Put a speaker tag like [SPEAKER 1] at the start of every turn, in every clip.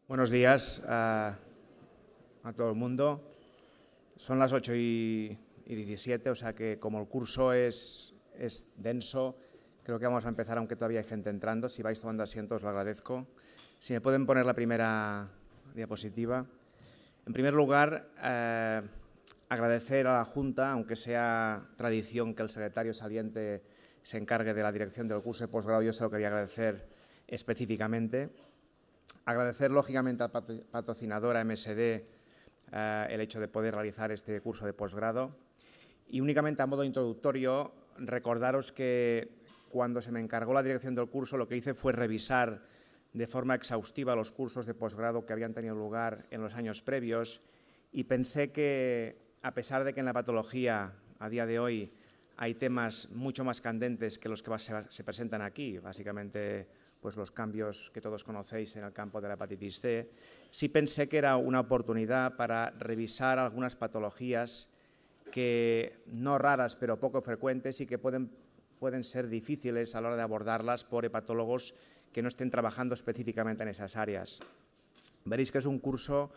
[SPEAKER 1] Buenos días a todo el mundo. Son las 8:17, o sea que como el curso es denso, creo que vamos a empezar, aunque todavía hay gente entrando. Si vais tomando asiento, os lo agradezco. Si me pueden poner la primera diapositiva. En primer lugar, agradecer a la Junta, aunque sea tradición que el secretario saliente se encargue de la dirección del curso de posgrado, yo se lo quería agradecer específicamente. Agradecer, lógicamente, al patrocinador, a MSD, el hecho de poder realizar este curso de posgrado. Y únicamente a modo introductorio, recordaros que cuando se me encargó la dirección del curso, lo que hice fue revisar de forma exhaustiva los cursos de posgrado que habían tenido lugar en los años previos y pensé que, a pesar de que en la patología, a día de hoy, hay temas mucho más candentes que los que se presentan aquí, básicamente pues los cambios que todos conocéis en el campo de la hepatitis C, sí pensé que era una oportunidad para revisar algunas patologías que, no raras, pero poco frecuentes y que pueden ser difíciles a la hora de abordarlas por hepatólogos que no estén trabajando específicamente en esas áreas. Veréis que es un curso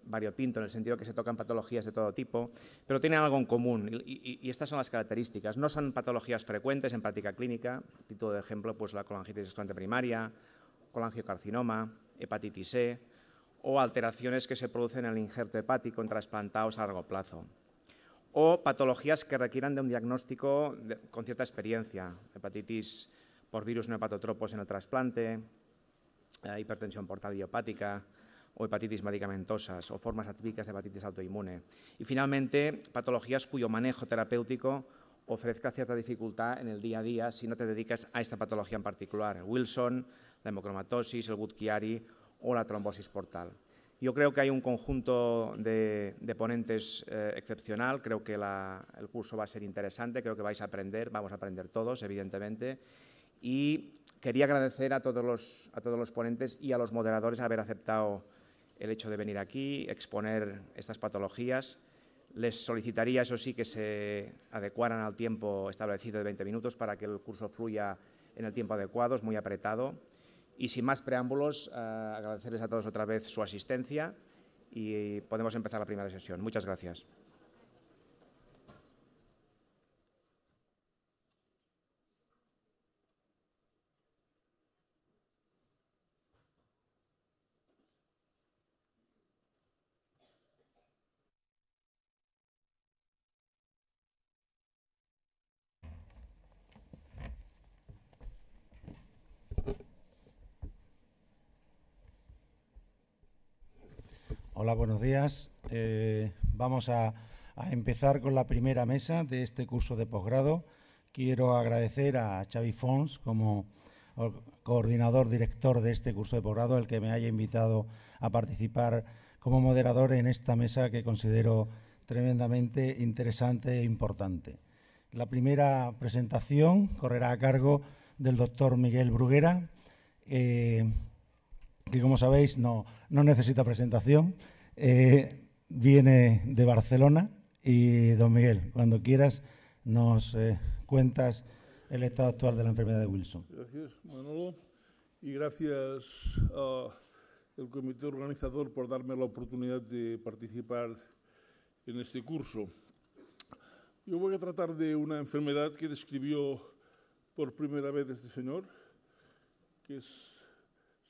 [SPEAKER 1] variopinto, en el sentido que se tocan patologías de todo tipo, pero tienen algo en común y estas son las características. No son patologías frecuentes en práctica clínica, título de ejemplo, pues la colangitis esclerosante primaria, colangiocarcinoma, hepatitis E o alteraciones que se producen en el injerto hepático en trasplantados a largo plazo. O patologías que requieran de un diagnóstico con cierta experiencia, hepatitis por virus no hepatotropos en el trasplante, hipertensión portal idiopática, o hepatitis medicamentosas o formas atípicas de hepatitis autoinmune. Y finalmente, patologías cuyo manejo terapéutico ofrezca cierta dificultad en el día a día si no te dedicas a esta patología en particular, el Wilson, la hemocromatosis, el Budd-Chiari o la trombosis portal. Yo creo que hay un conjunto de ponentes excepcional, creo que el curso va a ser interesante, creo que vais a aprender, vamos a aprender todos, evidentemente, y quería agradecer a todos los ponentes y a los moderadores haber aceptado el hecho de venir aquí, exponer estas patologías. Les solicitaría, eso sí, que se adecuaran al tiempo establecido de 20 minutos para que el curso fluya en el tiempo adecuado, es muy apretado. Y sin más preámbulos, agradecerles a todos otra vez su asistencia y podemos empezar la primera sesión. Muchas gracias.
[SPEAKER 2] Hola, buenos días. Vamos a empezar con la primera mesa de este curso de posgrado. Quiero agradecer a Xavi Fons como coordinador director de este curso de posgrado, el que me haya invitado a participar como moderador en esta mesa que considero tremendamente interesante e importante. La primera presentación correrá a cargo del doctor Miguel Bruguera, que como sabéis no necesita presentación, viene de Barcelona y, don Miguel, cuando quieras nos cuentas el estado actual de la enfermedad de Wilson.
[SPEAKER 3] Gracias, Manolo, y gracias al comité organizador por darme la oportunidad de participar en este curso. Yo voy a tratar de una enfermedad que describió por primera vez este señor, que es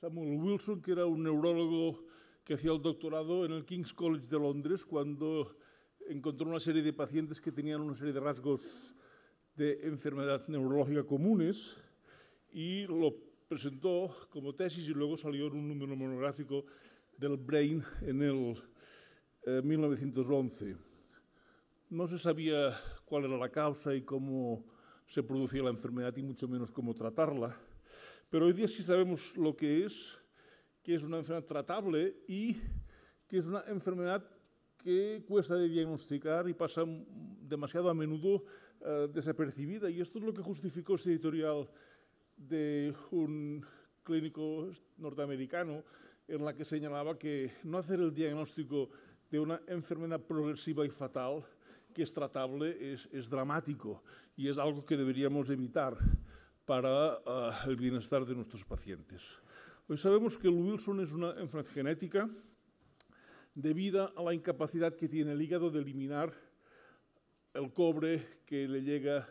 [SPEAKER 3] Samuel Wilson, que era un neurólogo que hacía el doctorado en el King's College de Londres cuando encontró una serie de pacientes que tenían una serie de rasgos de enfermedad neurológica comunes y lo presentó como tesis y luego salió en un número monográfico del Brain en el 1911. No se sabía cuál era la causa y cómo se producía la enfermedad y mucho menos cómo tratarla. Pero hoy día sí sabemos lo que es una enfermedad tratable y que es una enfermedad que cuesta de diagnosticar y pasa demasiado a menudo desapercibida. Y esto es lo que justificó este editorial de un clínico norteamericano en la que señalaba que no hacer el diagnóstico de una enfermedad progresiva y fatal que es tratable es dramático y es algo que deberíamos evitar para el bienestar de nuestros pacientes. Hoy sabemos que el Wilson es una enfermedad genética debido a la incapacidad que tiene el hígado de eliminar el cobre que le llega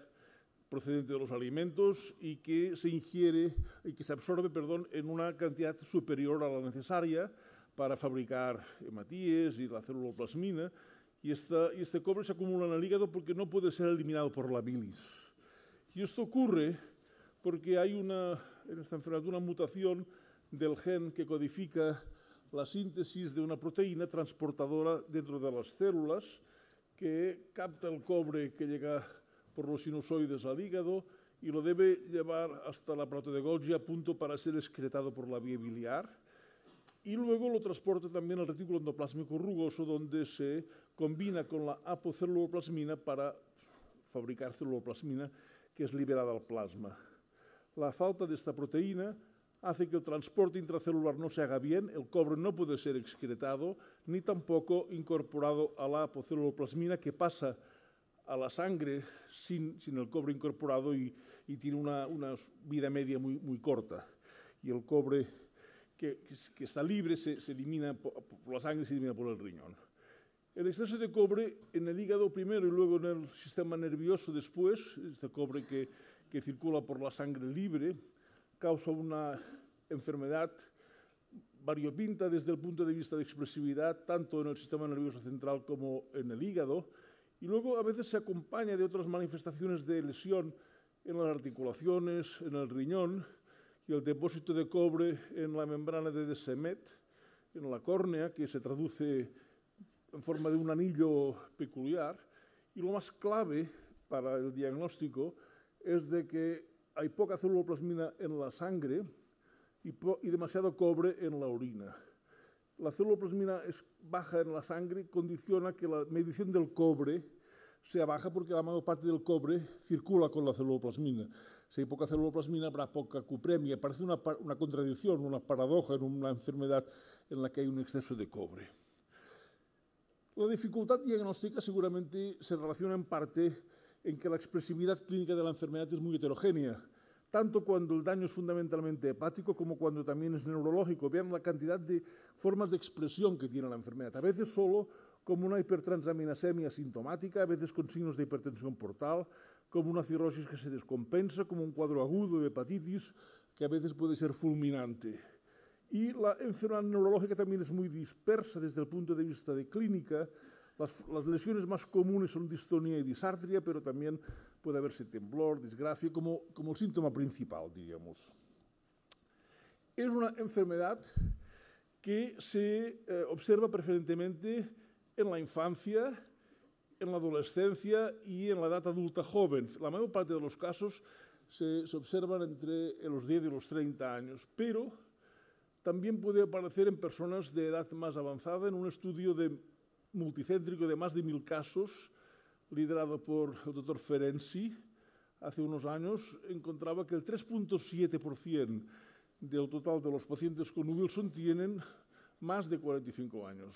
[SPEAKER 3] procedente de los alimentos y que se ingiere y que se absorbe, en una cantidad superior a la necesaria para fabricar hematíes y la celuloplasmina. Y este cobre se acumula en el hígado porque no puede ser eliminado por la bilis. Y esto ocurre porque hay en esta enfermedad una mutación del gen que codifica la síntesis de una proteína transportadora dentro de las células que capta el cobre que llega por los sinusoides al hígado y lo debe llevar hasta el aparato de Golgi a punto para ser excretado por la vía biliar. Y luego lo transporta también al retículo endoplásmico rugoso, donde se combina con la apoceluloplasmina para fabricar celuloplasmina, que es liberada al plasma. La falta de esta proteína hace que el transporte intracelular no se haga bien, el cobre no puede ser excretado, ni tampoco incorporado a la apoceluloplasmina, que pasa a la sangre sin el cobre incorporado y tiene una vida media muy corta. Y el cobre que está libre se elimina por la sangre y se elimina por el riñón. El exceso de cobre en el hígado primero y luego en el sistema nervioso después, este cobre que circula por la sangre libre, causa una enfermedad variopinta desde el punto de vista de expresividad, tanto en el sistema nervioso central como en el hígado, y luego a veces se acompaña de otras manifestaciones de lesión en las articulaciones, en el riñón, y el depósito de cobre en la membrana de De Smet, en la córnea, que se traduce en forma de un anillo peculiar. Y lo más clave para el diagnóstico es de que hay poca celuloplasmina en la sangre y demasiado cobre en la orina. La celuloplasmina es baja en la sangre, condiciona que la medición del cobre sea baja porque la mayor parte del cobre circula con la celuloplasmina. Si hay poca celuloplasmina, habrá poca cupremia. Parece una contradicción, una paradoja en una enfermedad en la que hay un exceso de cobre. La dificultad diagnóstica seguramente se relaciona en parte en que la expresividad clínica de la enfermedad es muy heterogénea, tanto cuando el daño es fundamentalmente hepático como cuando también es neurológico. Vean la cantidad de formas de expresión que tiene la enfermedad, a veces solo como una hipertransaminasemia sintomática, a veces con signos de hipertensión portal, como una cirrosis que se descompensa, como un cuadro agudo de hepatitis que a veces puede ser fulminante. Y la enfermedad neurológica también es muy dispersa desde el punto de vista de clínica. Las lesiones más comunes son distonía y disartria, pero también puede haberse temblor, disgrafia, como el síntoma principal, diríamos. Es una enfermedad que se observa preferentemente en la infancia, en la adolescencia y en la edad adulta joven. La mayor parte de los casos se observan entre los 10 y los 30 años, pero también puede aparecer en personas de edad más avanzada. En un estudio multicéntrico de más de 1000 casos, liderado por el doctor Ferenczi, hace unos años, encontraba que el 3,7% del total de los pacientes con Wilson tienen más de 45 años.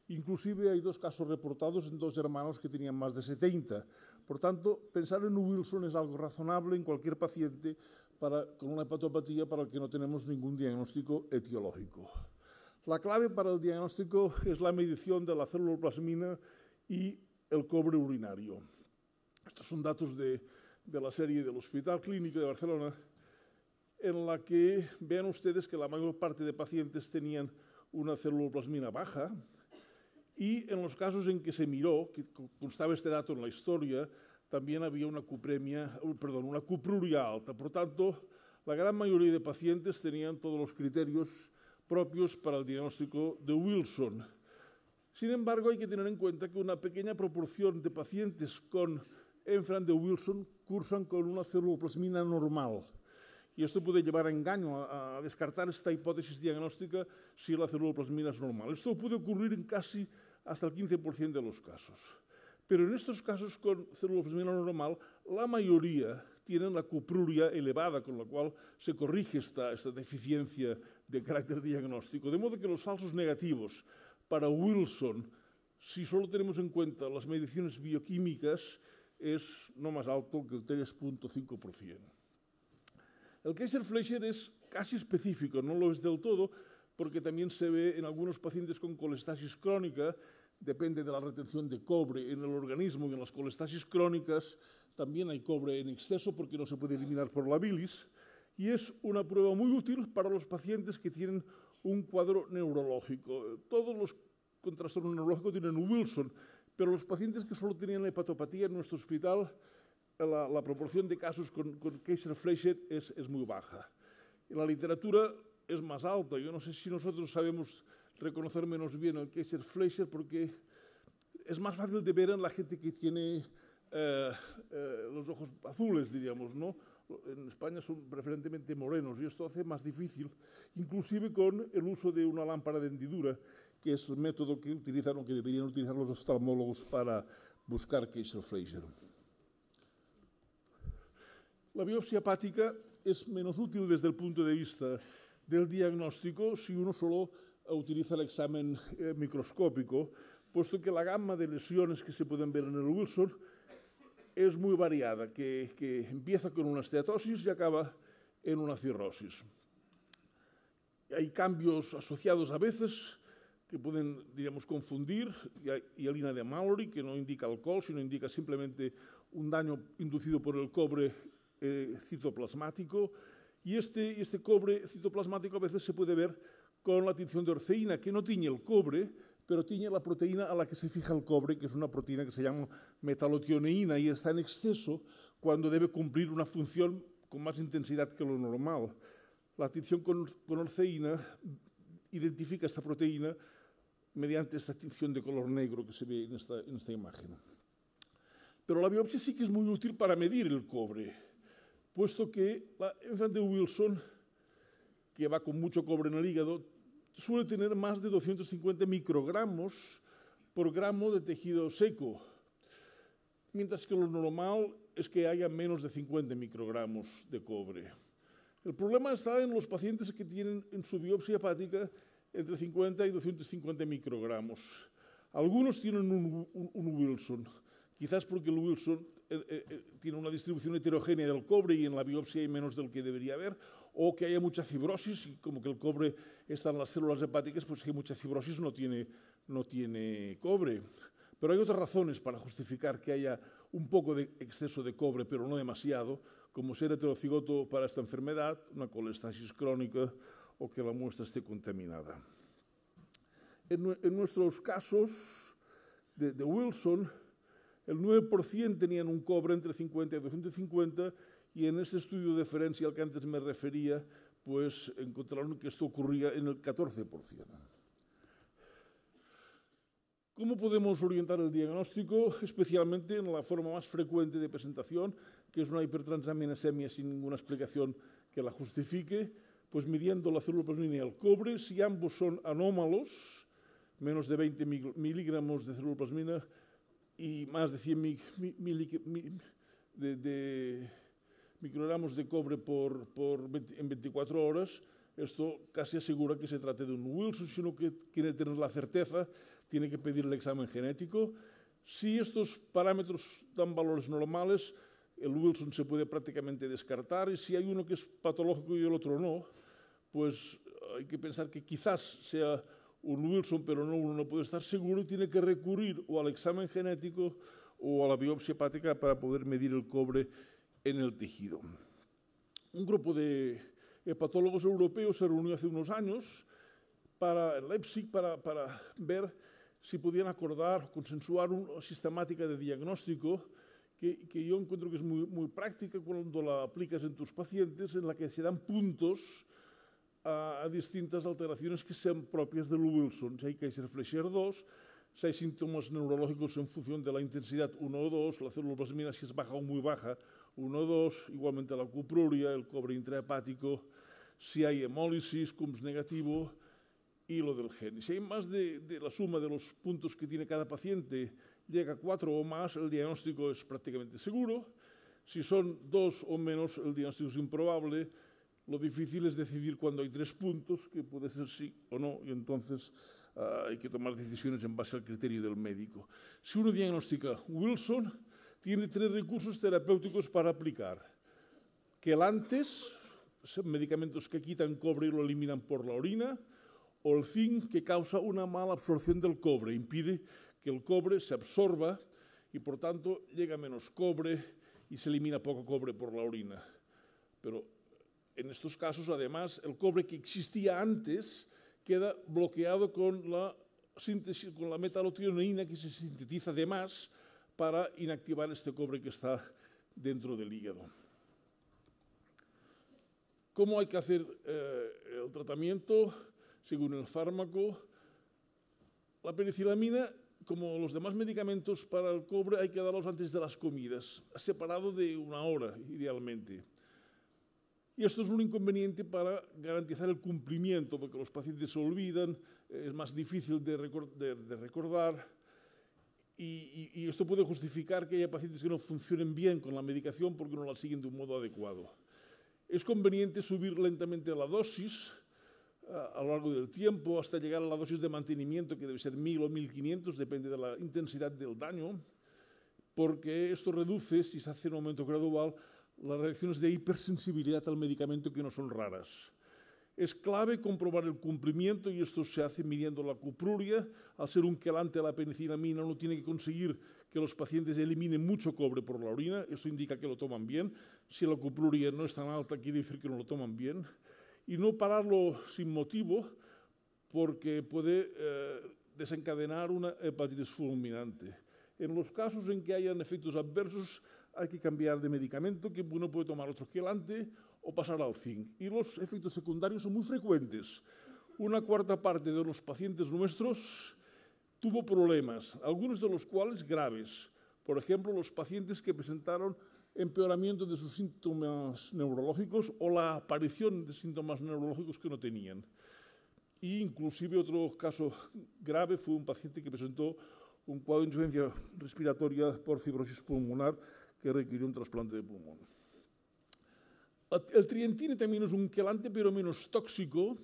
[SPEAKER 3] Inclusive hay 2 casos reportados en 2 hermanos que tenían más de 70. Por tanto, pensar en Wilson es algo razonable en cualquier paciente con una hepatopatía para el que no tenemos ningún diagnóstico etiológico. La clave para el diagnóstico es la medición de la celuloplasmina y el cobre urinario. Estos son datos de la serie del Hospital Clínico de Barcelona, en la que vean ustedes que la mayor parte de pacientes tenían una celuloplasmina baja, y en los casos en que se miró, que constaba este dato en la historia, también había una cupruria alta. Por tanto, la gran mayoría de pacientes tenían todos los criterios propios para el diagnóstico de Wilson. Sin embargo, hay que tener en cuenta que una pequeña proporción de pacientes con enfermedad de Wilson cursan con una celuloplasmina normal. Y esto puede llevar a engaño, a descartar esta hipótesis diagnóstica si la celuloplasmina es normal. Esto puede ocurrir en casi hasta el 15% de los casos. Pero en estos casos con celuloplasmina normal, la mayoría tienen la cupruria elevada, con la cual se corrige esta deficiencia de carácter diagnóstico. De modo que los falsos negativos para Wilson, si solo tenemos en cuenta las mediciones bioquímicas, es no más alto que el 3,5%. El Kaiser-Fleischer es casi específico, no lo es del todo, porque también se ve en algunos pacientes con colestasis crónica, depende de la retención de cobre en el organismo, y en las colestasis crónicas también hay cobre en exceso porque no se puede eliminar por la bilis, y es una prueba muy útil para los pacientes que tienen un cuadro neurológico. Todos los con trastorno neurológico tienen Wilson, pero los pacientes que solo tenían la hepatopatía en nuestro hospital, la proporción de casos con Kayser-Fleischer es muy baja. En la literatura es más alta. Yo no sé si nosotros sabemos reconocer menos bien el Kayser-Fleischer porque es más fácil de ver en la gente que tiene los ojos azules, diríamos, ¿no? En España son preferentemente morenos y esto hace más difícil, inclusive con el uso de una lámpara de hendidura, que es el método que utilizan o que deberían utilizar los oftalmólogos para buscar Kayser-Fleischer. La biopsia hepática es menos útil desde el punto de vista del diagnóstico si uno solo utiliza el examen microscópico, puesto que la gama de lesiones que se pueden ver en el Wilson es muy variada, que empieza con una esteatosis y acaba en una cirrosis. Hay cambios asociados a veces que pueden, diríamos, confundir, hialina de Mallory, que no indica alcohol, sino indica simplemente un daño inducido por el cobre citoplasmático, y este cobre citoplasmático a veces se puede ver con la tinción de orceína, que no tiñe el cobre, pero tiñe la proteína a la que se fija el cobre, que es una proteína que se llama metalotioneína y está en exceso cuando debe cumplir una función con más intensidad que lo normal. La tinción con orceína identifica esta proteína mediante esta tinción de color negro que se ve en esta imagen. Pero la biopsia sí que es muy útil para medir el cobre, puesto que la enfermedad de Wilson, que va con mucho cobre en el hígado, suele tener más de 250 microgramos por gramo de tejido seco, mientras que lo normal es que haya menos de 50 microgramos de cobre. El problema está en los pacientes que tienen en su biopsia hepática entre 50 y 250 microgramos. Algunos tienen un Wilson, quizás porque el Wilson tiene una distribución heterogénea del cobre y en la biopsia hay menos del que debería haber, o que haya mucha fibrosis y como que el cobre está en las células hepáticas, pues si hay mucha fibrosis no tiene cobre. Pero hay otras razones para justificar que haya un poco de exceso de cobre, pero no demasiado, como ser heterocigoto para esta enfermedad, una colestasis crónica o que la muestra esté contaminada. En nuestros casos de Wilson, el 9% tenían un cobre entre 50 y 250, y en ese estudio diferencial que antes me refería, pues encontraron que esto ocurría en el 14%. ¿Cómo podemos orientar el diagnóstico? Especialmente en la forma más frecuente de presentación, que es una hipertransaminasemia sin ninguna explicación que la justifique, pues midiendo la célula plasmina y el cobre, si ambos son anómalos, menos de 20 miligramos de célula plasmina y más de 100 microgramos de cobre en 24 horas, esto casi asegura que se trate de un Wilson. Si uno quiere tener la certeza, tiene que pedir el examen genético. Si estos parámetros dan valores normales, el Wilson se puede prácticamente descartar, y si hay uno que es patológico y el otro no, pues hay que pensar que quizás sea un Wilson, pero uno no puede estar seguro y tiene que recurrir o al examen genético o a la biopsia hepática para poder medir el cobre en el tejido. Un grupo de hepatólogos europeos se reunió hace unos años en Leipzig para ver si podían acordar, consensuar una sistemática de diagnóstico que yo encuentro que es muy práctica cuando la aplicas en tus pacientes, en la que se dan puntos a distintas alteraciones que sean propias del Wilson. Si hay Kayser-Fleischer 2, si hay síntomas neurológicos en función de la intensidad 1 o 2, la célula plasmina si es baja o muy baja, 1 o 2, igualmente la cupruria, el cobre intrahepático, si hay hemólisis, CUMS negativo y lo del gen. Si hay más de la suma de los puntos que tiene cada paciente, llega a 4 o más, el diagnóstico es prácticamente seguro. Si son 2 o menos, el diagnóstico es improbable. Lo difícil es decidir cuando hay 3 puntos, que puede ser sí o no, y entonces hay que tomar decisiones en base al criterio del médico. Si uno diagnostica Wilson, tiene 3 recursos terapéuticos para aplicar. Quelantes, medicamentos que quitan cobre y lo eliminan por la orina, o el zinc, que causa una mala absorción del cobre, impide que el cobre se absorba y por tanto llega menos cobre y se elimina poco cobre por la orina. Pero en estos casos, además, el cobre que existía antes queda bloqueado con la metalotionina, que se sintetiza de más para inactivar este cobre que está dentro del hígado. ¿Cómo hay que hacer el tratamiento? Según el fármaco, la penicilamina, como los demás medicamentos para el cobre, hay que darlos antes de las comidas, separado de 1 hora, idealmente. Y esto es un inconveniente para garantizar el cumplimiento, porque los pacientes se olvidan, es más difícil de recordar, y esto puede justificar que haya pacientes que no funcionen bien con la medicación porque no la siguen de un modo adecuado. Es conveniente subir lentamente la dosis a lo largo del tiempo hasta llegar a la dosis de mantenimiento, que debe ser 1000 o 1500, depende de la intensidad del daño, porque esto reduce, si se hace en un aumento gradual, las reacciones de hipersensibilidad al medicamento, que no son raras. Es clave comprobar el cumplimiento, y esto se hace midiendo la cupruria. Al ser un quelante, la penicilamina no tiene que conseguir que los pacientes eliminen mucho cobre por la orina. Esto indica que lo toman bien. Si la cupruria no es tan alta, quiere decir que no lo toman bien. Y no pararlo sin motivo, porque puede desencadenar una hepatitis fulminante. En los casos en que hayan efectos adversos, hay que cambiar de medicamento, que uno puede tomar otro quelante o pasar al zinc. Y los efectos secundarios son muy frecuentes. 1/4 parte de los pacientes nuestros tuvo problemas, algunos de los cuales graves. Por ejemplo, los pacientes que presentaron empeoramiento de sus síntomas neurológicos o la aparición de síntomas neurológicos que no tenían. Y inclusive otro caso grave fue un paciente que presentó un cuadro de insuficiencia respiratoria por fibrosis pulmonar que requirió un trasplante de pulmón. El trientine también es un quelante, pero menos tóxico.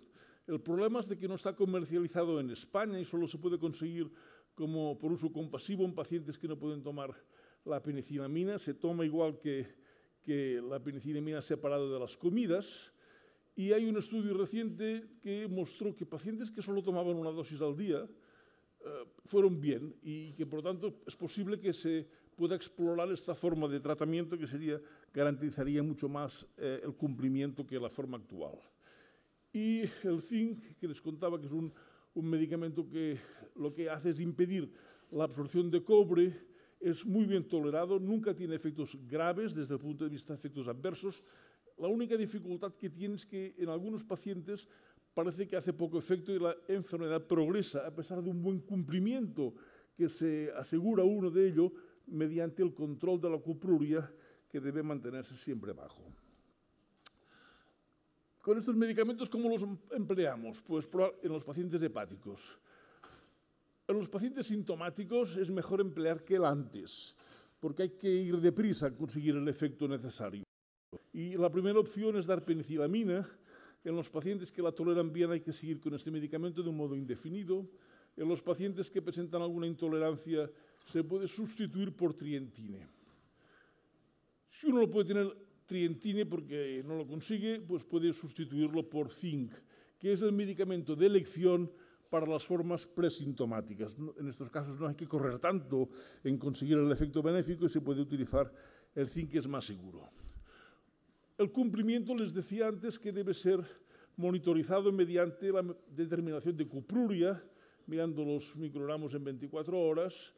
[SPEAKER 3] El problema es de que no está comercializado en España y solo se puede conseguir como por uso compasivo en pacientes que no pueden tomar la penicilamina. Se toma igual que la penicilamina separada de las comidas. Y hay un estudio reciente que mostró que pacientes que solo tomaban una dosis al día fueron bien, y que por lo tanto es posible que se pueda explorar esta forma de tratamiento, que garantizaría mucho más el cumplimiento que la forma actual. Y el zinc, que les contaba que es un medicamento que lo que hace es impedir la absorción de cobre, es muy bien tolerado, nunca tiene efectos graves desde el punto de vista de efectos adversos. La única dificultad que tiene es que en algunos pacientes parece que hace poco efecto y la enfermedad progresa, a pesar de un buen cumplimiento que se asegura uno de ello mediante el control de la cupruria, que debe mantenerse siempre bajo. Con estos medicamentos, ¿cómo los empleamos? Pues en los pacientes hepáticos. En los pacientes sintomáticos es mejor emplear quelantes, porque hay que ir deprisa a conseguir el efecto necesario. Y la primera opción es dar penicilamina. En los pacientes que la toleran bien hay que seguir con este medicamento de un modo indefinido. En los pacientes que presentan alguna intolerancia se puede sustituir por trientine. Si uno no puede tener trientine porque no lo consigue, pues puede sustituirlo por zinc, que es el medicamento de elección para las formas presintomáticas. En estos casos no hay que correr tanto en conseguir el efecto benéfico y se puede utilizar el zinc, que es más seguro. El cumplimiento, les decía antes, que debe ser monitorizado mediante la determinación de cupruria, mirando los microgramos en 24 horas,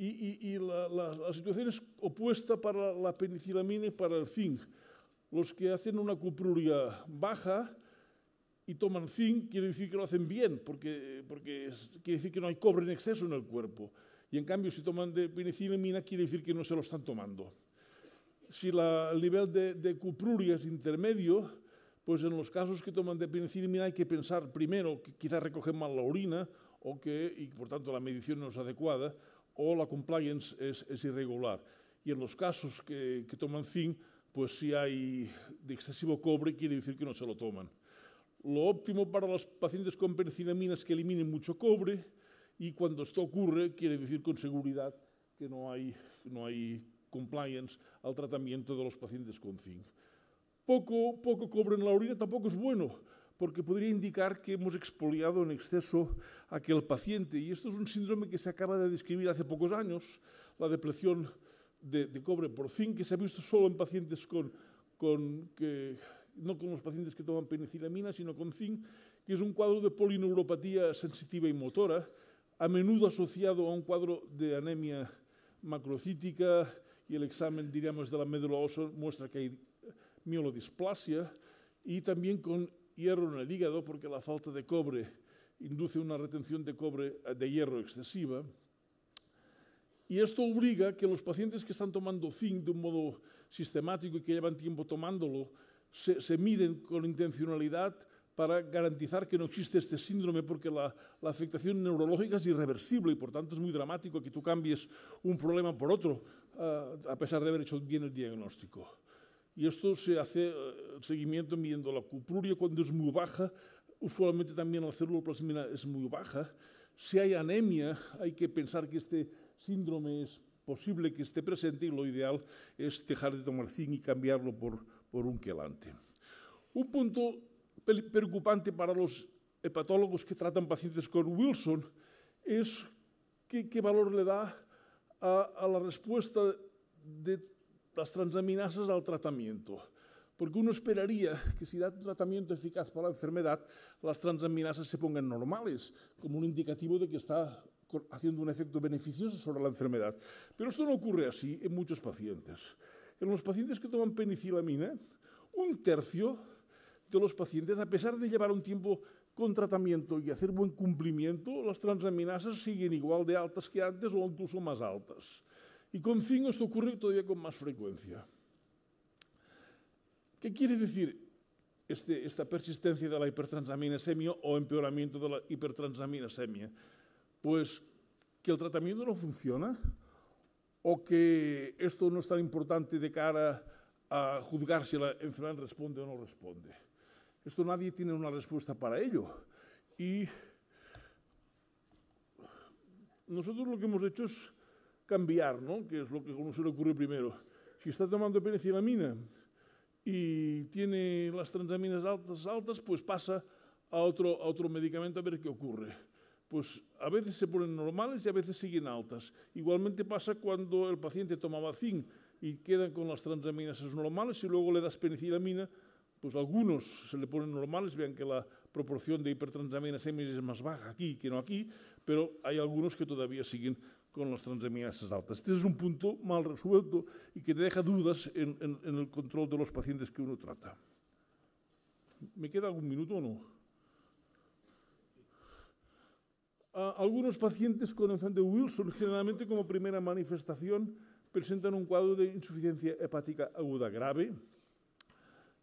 [SPEAKER 3] y la situación es opuesta para la penicilamina y para el zinc. Los que hacen una cupruria baja y toman zinc, quiere decir que lo hacen bien, porque quiere decir que no hay cobre en exceso en el cuerpo. Y en cambio, si toman de penicilamina, quiere decir que no se lo están tomando. Si el nivel de cupruria es intermedio, pues en los casos que toman de penicilamina hay que pensar primero que quizás recogen mal la orina y por tanto la medición no es adecuada, o la compliance es irregular. Y en los casos que toman zinc, pues si hay de excesivo cobre, quiere decir que no se lo toman. Lo óptimo para los pacientes con penicilamina es que eliminen mucho cobre, y cuando esto ocurre, quiere decir con seguridad que no hay compliance al tratamiento de los pacientes con zinc. poco cobre en la orina tampoco es bueno, porque podría indicar que hemos expoliado en exceso a aquel paciente. Y esto es un síndrome que se acaba de describir hace pocos años, la depleción de cobre por zinc, que se ha visto solo en pacientes no con los pacientes que toman penicilamina, sino con zinc, que es un cuadro de polineuropatía sensitiva y motora, a menudo asociado a un cuadro de anemia macrocítica, y el examen, diríamos, de la médula ósea muestra que hay mielodisplasia, y también con hierro en el hígado, porque la falta de cobre induce una retención de cobre, de hierro excesiva. Y esto obliga que los pacientes que están tomando zinc de un modo sistemático y que llevan tiempo tomándolo, se miren con intencionalidad para garantizar que no existe este síndrome, porque la afectación neurológica es irreversible y por tanto es muy dramático que tú cambies un problema por otro, a pesar de haber hecho bien el diagnóstico. Y esto se hace el seguimiento midiendo la cupruria cuando es muy baja, usualmente también la célula plasmina es muy baja. Si hay anemia, hay que pensar que este síndrome es posible que esté presente y lo ideal es dejar de tomar zinc y cambiarlo por un quelante. Un punto preocupante para los hepatólogos que tratan pacientes con Wilson es qué valor le da a la respuesta de las transaminasas al tratamiento. Porque uno esperaría que si da un tratamiento eficaz para la enfermedad, las transaminasas se pongan normales, como un indicativo de que está haciendo un efecto beneficioso sobre la enfermedad. Pero esto no ocurre así en muchos pacientes. En los pacientes que toman penicilamina, 1/3 de los pacientes, a pesar de llevar un tiempo con tratamiento y hacer buen cumplimiento, las transaminasas siguen igual de altas que antes o incluso más altas. Y con zinc esto ocurre todavía con más frecuencia. ¿Qué quiere decir esta persistencia de la hipertransaminasemia o empeoramiento de la hipertransaminasemia? Pues que el tratamiento no funciona o que esto no es tan importante de cara a juzgar si la enfermedad responde o no responde. Esto nadie tiene una respuesta para ello. Y nosotros lo que hemos hecho es cambiar, ¿no? Que es lo que a uno se le ocurre primero. Si está tomando penicilamina y tiene las transaminas altas, pues pasa a otro medicamento a ver qué ocurre. Pues a veces se ponen normales y a veces siguen altas. Igualmente pasa cuando el paciente tomaba zinc y quedan con las transaminasas normales y luego le das penicilamina, pues algunos se le ponen normales, vean que la proporción de hipertransaminasemia es más baja aquí que no aquí, pero hay algunos que todavía siguen con las transaminasas altas. Este es un punto mal resuelto y que deja dudas en el control de los pacientes que uno trata. ¿Me queda algún minuto o no? Algunos pacientes con enfermedad de Wilson, generalmente como primera manifestación, presentan un cuadro de insuficiencia hepática aguda grave.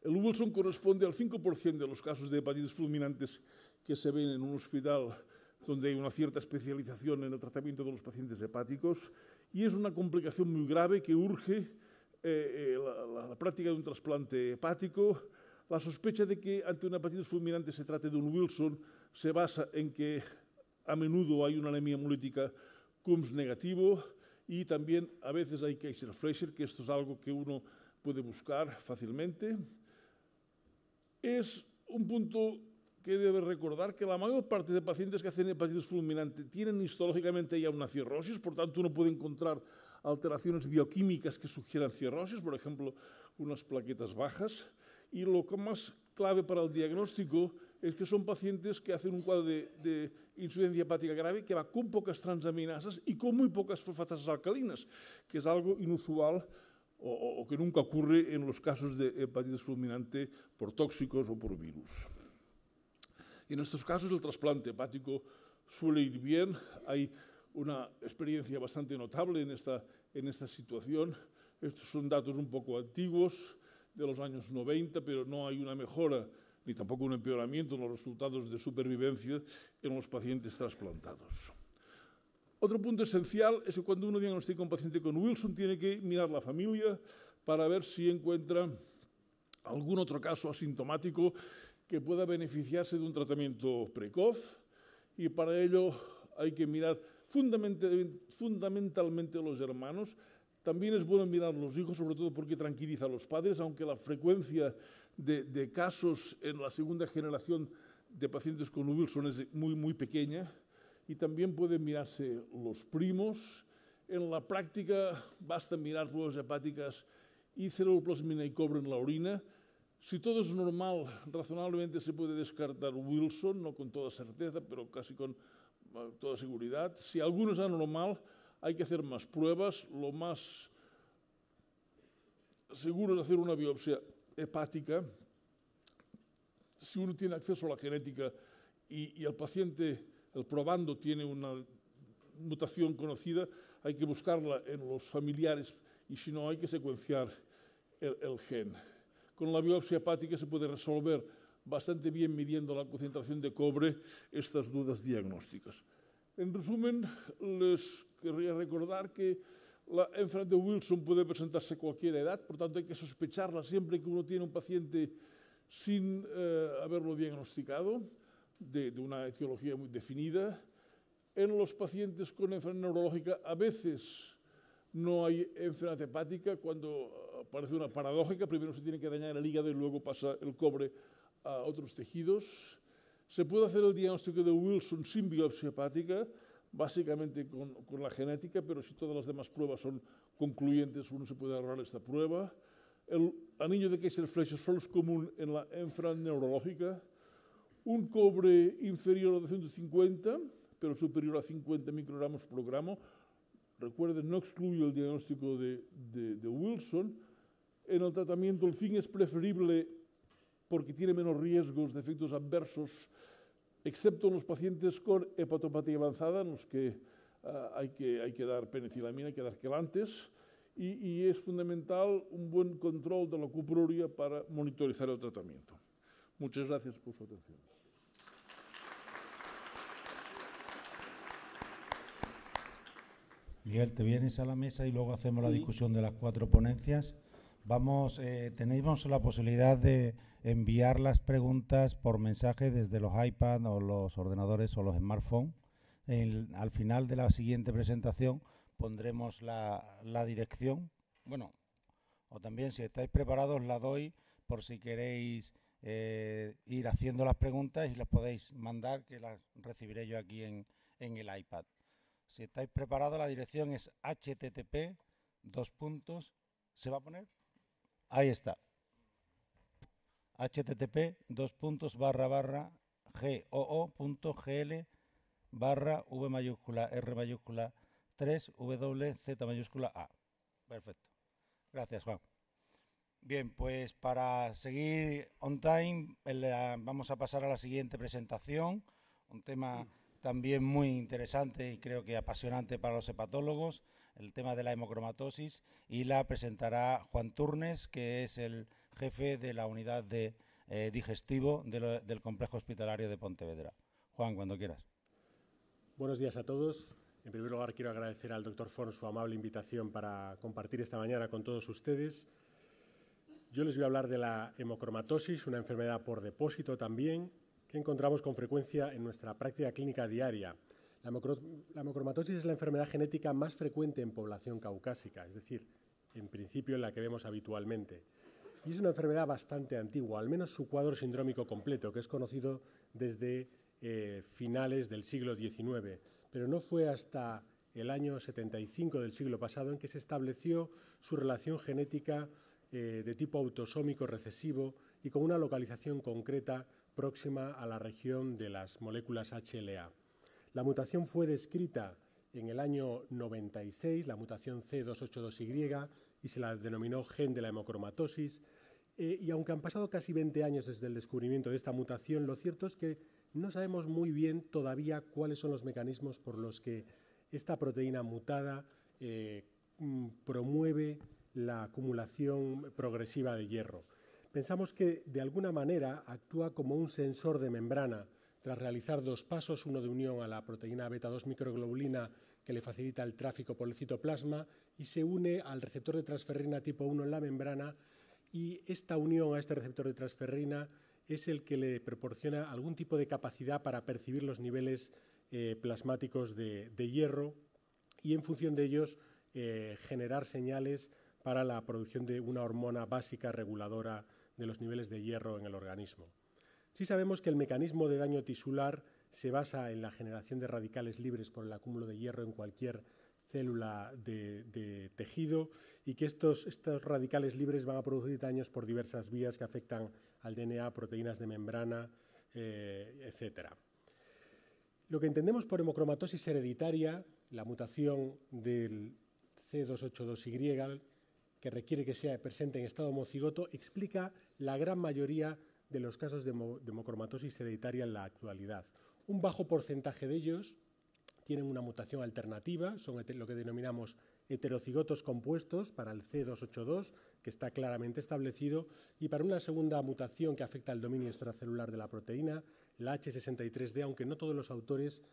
[SPEAKER 3] El Wilson corresponde al 5% de los casos de hepatitis fulminantes que se ven en un hospital donde hay una cierta especialización en el tratamiento de los pacientes hepáticos, y es una complicación muy grave que urge la práctica de un trasplante hepático. La sospecha de que ante una hepatitis fulminante se trate de un Wilson se basa en que a menudo hay una anemia hemolítica Coombs negativo y también a veces hay Kaiser-Fleischer, que esto es algo que uno puede buscar fácilmente. Es un punto que debe recordar que la mayor parte de pacientes que hacen hepatitis fulminante tienen histológicamente ya una cirrosis, por tanto uno puede encontrar alteraciones bioquímicas que sugieran cirrosis, por ejemplo, unas plaquetas bajas, y lo que más clave para el diagnóstico es que son pacientes que hacen un cuadro de insuficiencia hepática grave que va con pocas transaminasas y con muy pocas fosfatasas alcalinas, que es algo inusual o que nunca ocurre en los casos de hepatitis fulminante por tóxicos o por virus. En estos casos el trasplante hepático suele ir bien. Hay una experiencia bastante notable en esta situación. Estos son datos un poco antiguos, de los años 90, pero no hay una mejora ni tampoco un empeoramiento en los resultados de supervivencia en los pacientes trasplantados. Otro punto esencial es que cuando uno diagnostica a un paciente con Wilson tiene que mirar la familia para ver si encuentra algún otro caso asintomático que pueda beneficiarse de un tratamiento precoz, y para ello hay que mirar fundamentalmente los hermanos, También es bueno mirar a los hijos, sobre todo porque tranquiliza a los padres, aunque la frecuencia de casos en la segunda generación de pacientes con Wilson es muy pequeña. Y también pueden mirarse los primos. En la práctica basta mirar pruebas hepáticas y ceruloplasmina y cobre en la orina. Si todo es normal, razonablemente se puede descartar Wilson, no con toda certeza, pero casi con toda seguridad. Si alguno es anormal, hay que hacer más pruebas. Lo más seguro es hacer una biopsia hepática. Si uno tiene acceso a la genética y el paciente, el probando, tiene una mutación conocida, hay que buscarla en los familiares y si no, hay que secuenciar el gen. Con la biopsia hepática se puede resolver bastante bien midiendo la concentración de cobre estas dudas diagnósticas. En resumen, les querría recordar que la enfermedad de Wilson puede presentarse a cualquier edad, por tanto hay que sospecharla siempre que uno tiene un paciente sin haberlo diagnosticado, de una etiología muy definida. En los pacientes con enfermedad neurológica a veces no hay enfermedad hepática cuando aparece una paradójica. Primero se tiene que dañar el hígado y luego pasa el cobre a otros tejidos. Se puede hacer el diagnóstico de Wilson sin biopsia hepática, básicamente con la genética, pero si todas las demás pruebas son concluyentes, uno se puede ahorrar esta prueba. El anillo de Kaiser-Fleischer solo es común en la enfermedad neurológica. Un cobre inferior a 250, pero superior a 50 microgramos por gramo. Recuerden, no excluye el diagnóstico de Wilson. En el tratamiento el zinc es preferible porque tiene menos riesgos de efectos adversos, excepto en los pacientes con hepatopatía avanzada, en los que hay que dar penicilamina, hay que dar quelantes, y es fundamental un buen control de la leucoproria para monitorizar el tratamiento. Muchas gracias por su atención.
[SPEAKER 2] Miguel, te vienes a la mesa y luego hacemos la discusión de las 4 ponencias. Tenéis la posibilidad de enviar las preguntas por mensaje desde los iPad o los ordenadores o los smartphones. Al final de la siguiente presentación pondremos la dirección. Bueno, o también si estáis preparados la doy por si queréis ir haciendo las preguntas y las podéis mandar, que las recibiré yo aquí en el iPad. Si estáis preparados, la dirección es http:// ¿se va a poner? Ahí está. http://goo.gl/v mayúscula R mayúscula 3 W Z mayúscula A. Perfecto. Gracias, Juan. Bien, pues para seguir on time, vamos a pasar a la siguiente presentación. Un tema también muy interesante y creo que apasionante para los hepatólogos, el tema de la hemocromatosis, y la presentará Juan Turnes, que es el jefe de la unidad de digestivo del complejo hospitalario de Pontevedra. Juan, cuando quieras.
[SPEAKER 4] Buenos días a todos. En primer lugar, quiero agradecer al Dr. Fons su amable invitación para compartir esta mañana con todos ustedes. Yo les voy a hablar de la hemocromatosis, una enfermedad por depósito también, que encontramos con frecuencia en nuestra práctica clínica diaria. La hemocromatosis es la enfermedad genética más frecuente en población caucásica, es decir, en principio la que vemos habitualmente. Y es una enfermedad bastante antigua, al menos su cuadro sindrómico completo, que es conocido desde finales del siglo XIX, pero no fue hasta el año 75 del siglo pasado en que se estableció su relación genética de tipo autosómico recesivo y con una localización concreta próxima a la región de las moléculas HLA. La mutación fue descrita en el año 96, la mutación C282Y, y se la denominó gen de la hemocromatosis. Y aunque han pasado casi 20 años desde el descubrimiento de esta mutación, lo cierto es que no sabemos muy bien todavía cuáles son los mecanismos por los que esta proteína mutada promueve la acumulación progresiva de hierro. Pensamos que de alguna manera actúa como un sensor de membrana tras realizar 2 pasos, uno de unión a la proteína beta-2 microglobulina que le facilita el tráfico por el citoplasma y se une al receptor de transferrina tipo 1 en la membrana, y esta unión a este receptor de transferrina es el que le proporciona algún tipo de capacidad para percibir los niveles plasmáticos de hierro y en función de ellos generar señales para la producción de una hormona básica reguladora de los niveles de hierro en el organismo. Sí sabemos que el mecanismo de daño tisular se basa en la generación de radicales libres por el acúmulo de hierro en cualquier célula de tejido y que estos radicales libres van a producir daños por diversas vías que afectan al DNA, proteínas de membrana, etc. Lo que entendemos por hemocromatosis hereditaria, la mutación del C282Y, que requiere que sea presente en estado homocigoto, explica la gran mayoría de los casos de hemocromatosis hereditaria en la actualidad. Un bajo porcentaje de ellos tienen una mutación alternativa, son lo que denominamos heterocigotos compuestos para el C282, que está claramente establecido, y para una segunda mutación que afecta al dominio extracelular de la proteína, la H63D, aunque no todos los autores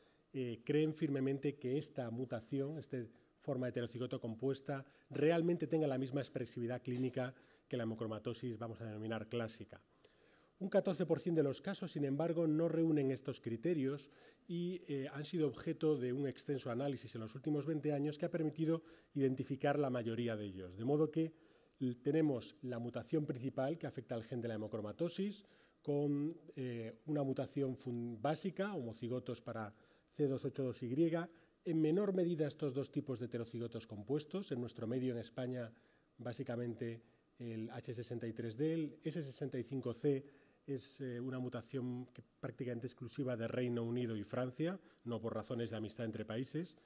[SPEAKER 4] creen firmemente que esta mutación, esta forma heterocigoto compuesta, realmente tenga la misma expresividad clínica que la hemocromatosis, vamos a denominar clásica. Un 14% de los casos, sin embargo, no reúnen estos criterios y han sido objeto de un extenso análisis en los últimos 20 años que ha permitido identificar la mayoría de ellos. De modo que tenemos la mutación principal que afecta al gen de la hemocromatosis, con una mutación básica, homocigotos para C282Y, en menor medida estos dos tipos de heterocigotos compuestos. En nuestro medio, en España, básicamente el H63D, el S65C es una mutación prácticamente exclusiva de Reino Unido y Francia, no por razones de amistad entre países.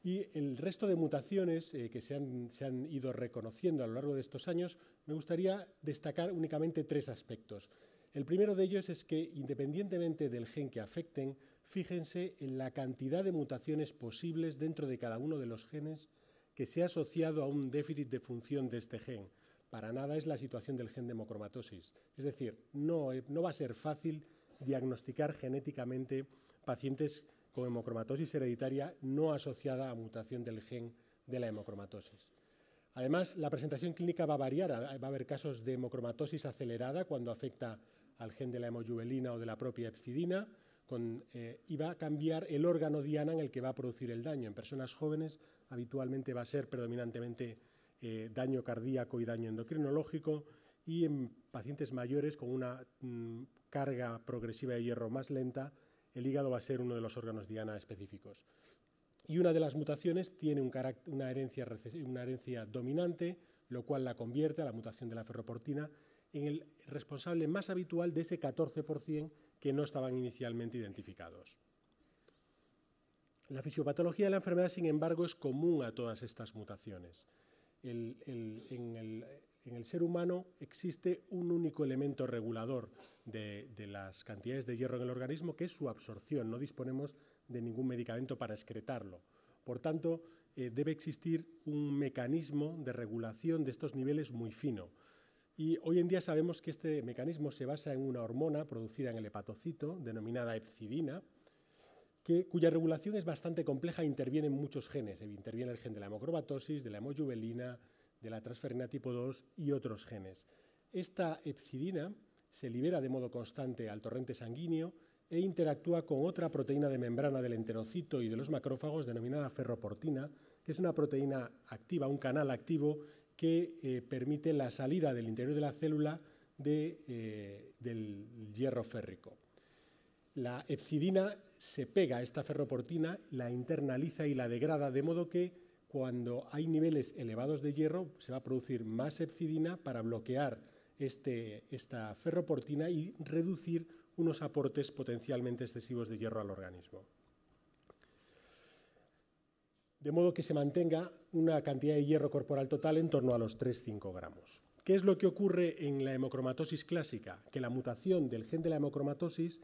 [SPEAKER 4] Y el resto de mutaciones que se han ido reconociendo a lo largo de estos años, me gustaría destacar únicamente tres aspectos. El primero de ellos es que, independientemente del gen que afecten, fíjense en la cantidad de mutaciones posibles dentro de cada uno de los genes que se ha asociado a un déficit de función de este gen. Para nada es la situación del gen de hemocromatosis. Es decir, no va a ser fácil diagnosticar genéticamente pacientes con hemocromatosis hereditaria no asociada a mutación del gen de la hemocromatosis. Además, la presentación clínica va a variar. Va a haber casos de hemocromatosis acelerada cuando afecta al gen de la hemojuvelina o de la propia hepcidina, y va a cambiar el órgano diana en el que va a producir el daño. En personas jóvenes habitualmente va a ser predominantemente daño cardíaco y daño endocrinológico, y en pacientes mayores con una carga progresiva de hierro más lenta, el hígado va a ser uno de los órganos diana específicos. Y una de las mutaciones tiene una herencia dominante, lo cual la convierte, a la mutación de la ferroportina, en el responsable más habitual de ese 14% que no estaban inicialmente identificados. La fisiopatología de la enfermedad, sin embargo, es común a todas estas mutaciones. En el ser humano existe un único elemento regulador de las cantidades de hierro en el organismo, que es su absorción. No disponemos de ningún medicamento para excretarlo. Por tanto, debe existir un mecanismo de regulación de estos niveles muy fino. Y hoy en día sabemos que este mecanismo se basa en una hormona producida en el hepatocito, denominada hepcidina, cuya regulación es bastante compleja e interviene en muchos genes. Interviene el gen de la hemocromatosis, de la hemojuvelina, de la transferrina tipo 2 y otros genes. Esta hepcidina se libera de modo constante al torrente sanguíneo e interactúa con otra proteína de membrana del enterocito y de los macrófagos denominada ferroportina, que es una proteína activa, un canal activo que permite la salida del interior de la célula del hierro férrico. La hepcidina se pega a esta ferroportina, la internaliza y la degrada, de modo que cuando hay niveles elevados de hierro se va a producir más hepcidina para bloquear esta ferroportina y reducir unos aportes potencialmente excesivos de hierro al organismo. De modo que se mantenga una cantidad de hierro corporal total en torno a los 3,5 gramos. ¿Qué es lo que ocurre en la hemocromatosis clásica? Que la mutación del gen de la hemocromatosis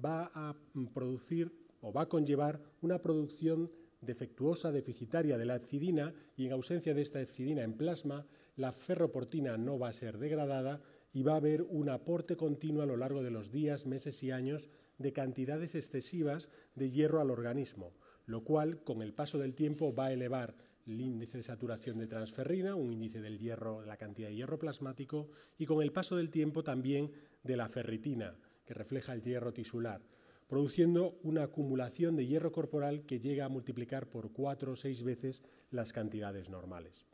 [SPEAKER 4] va a producir o va a conllevar una producción defectuosa, deficitaria de la hepcidina, y en ausencia de esta hepcidina en plasma, la ferroportina no va a ser degradada y va a haber un aporte continuo a lo largo de los días, meses y años de cantidades excesivas de hierro al organismo, lo cual, con el paso del tiempo, va a elevar el índice de saturación de transferrina, un índice del hierro, la cantidad de hierro plasmático, y con el paso del tiempo también de la ferritina, que refleja el hierro tisular. produciendo una acumulación de hierro corporal que llega a multiplicar por 4 o 6 veces las cantidades normales.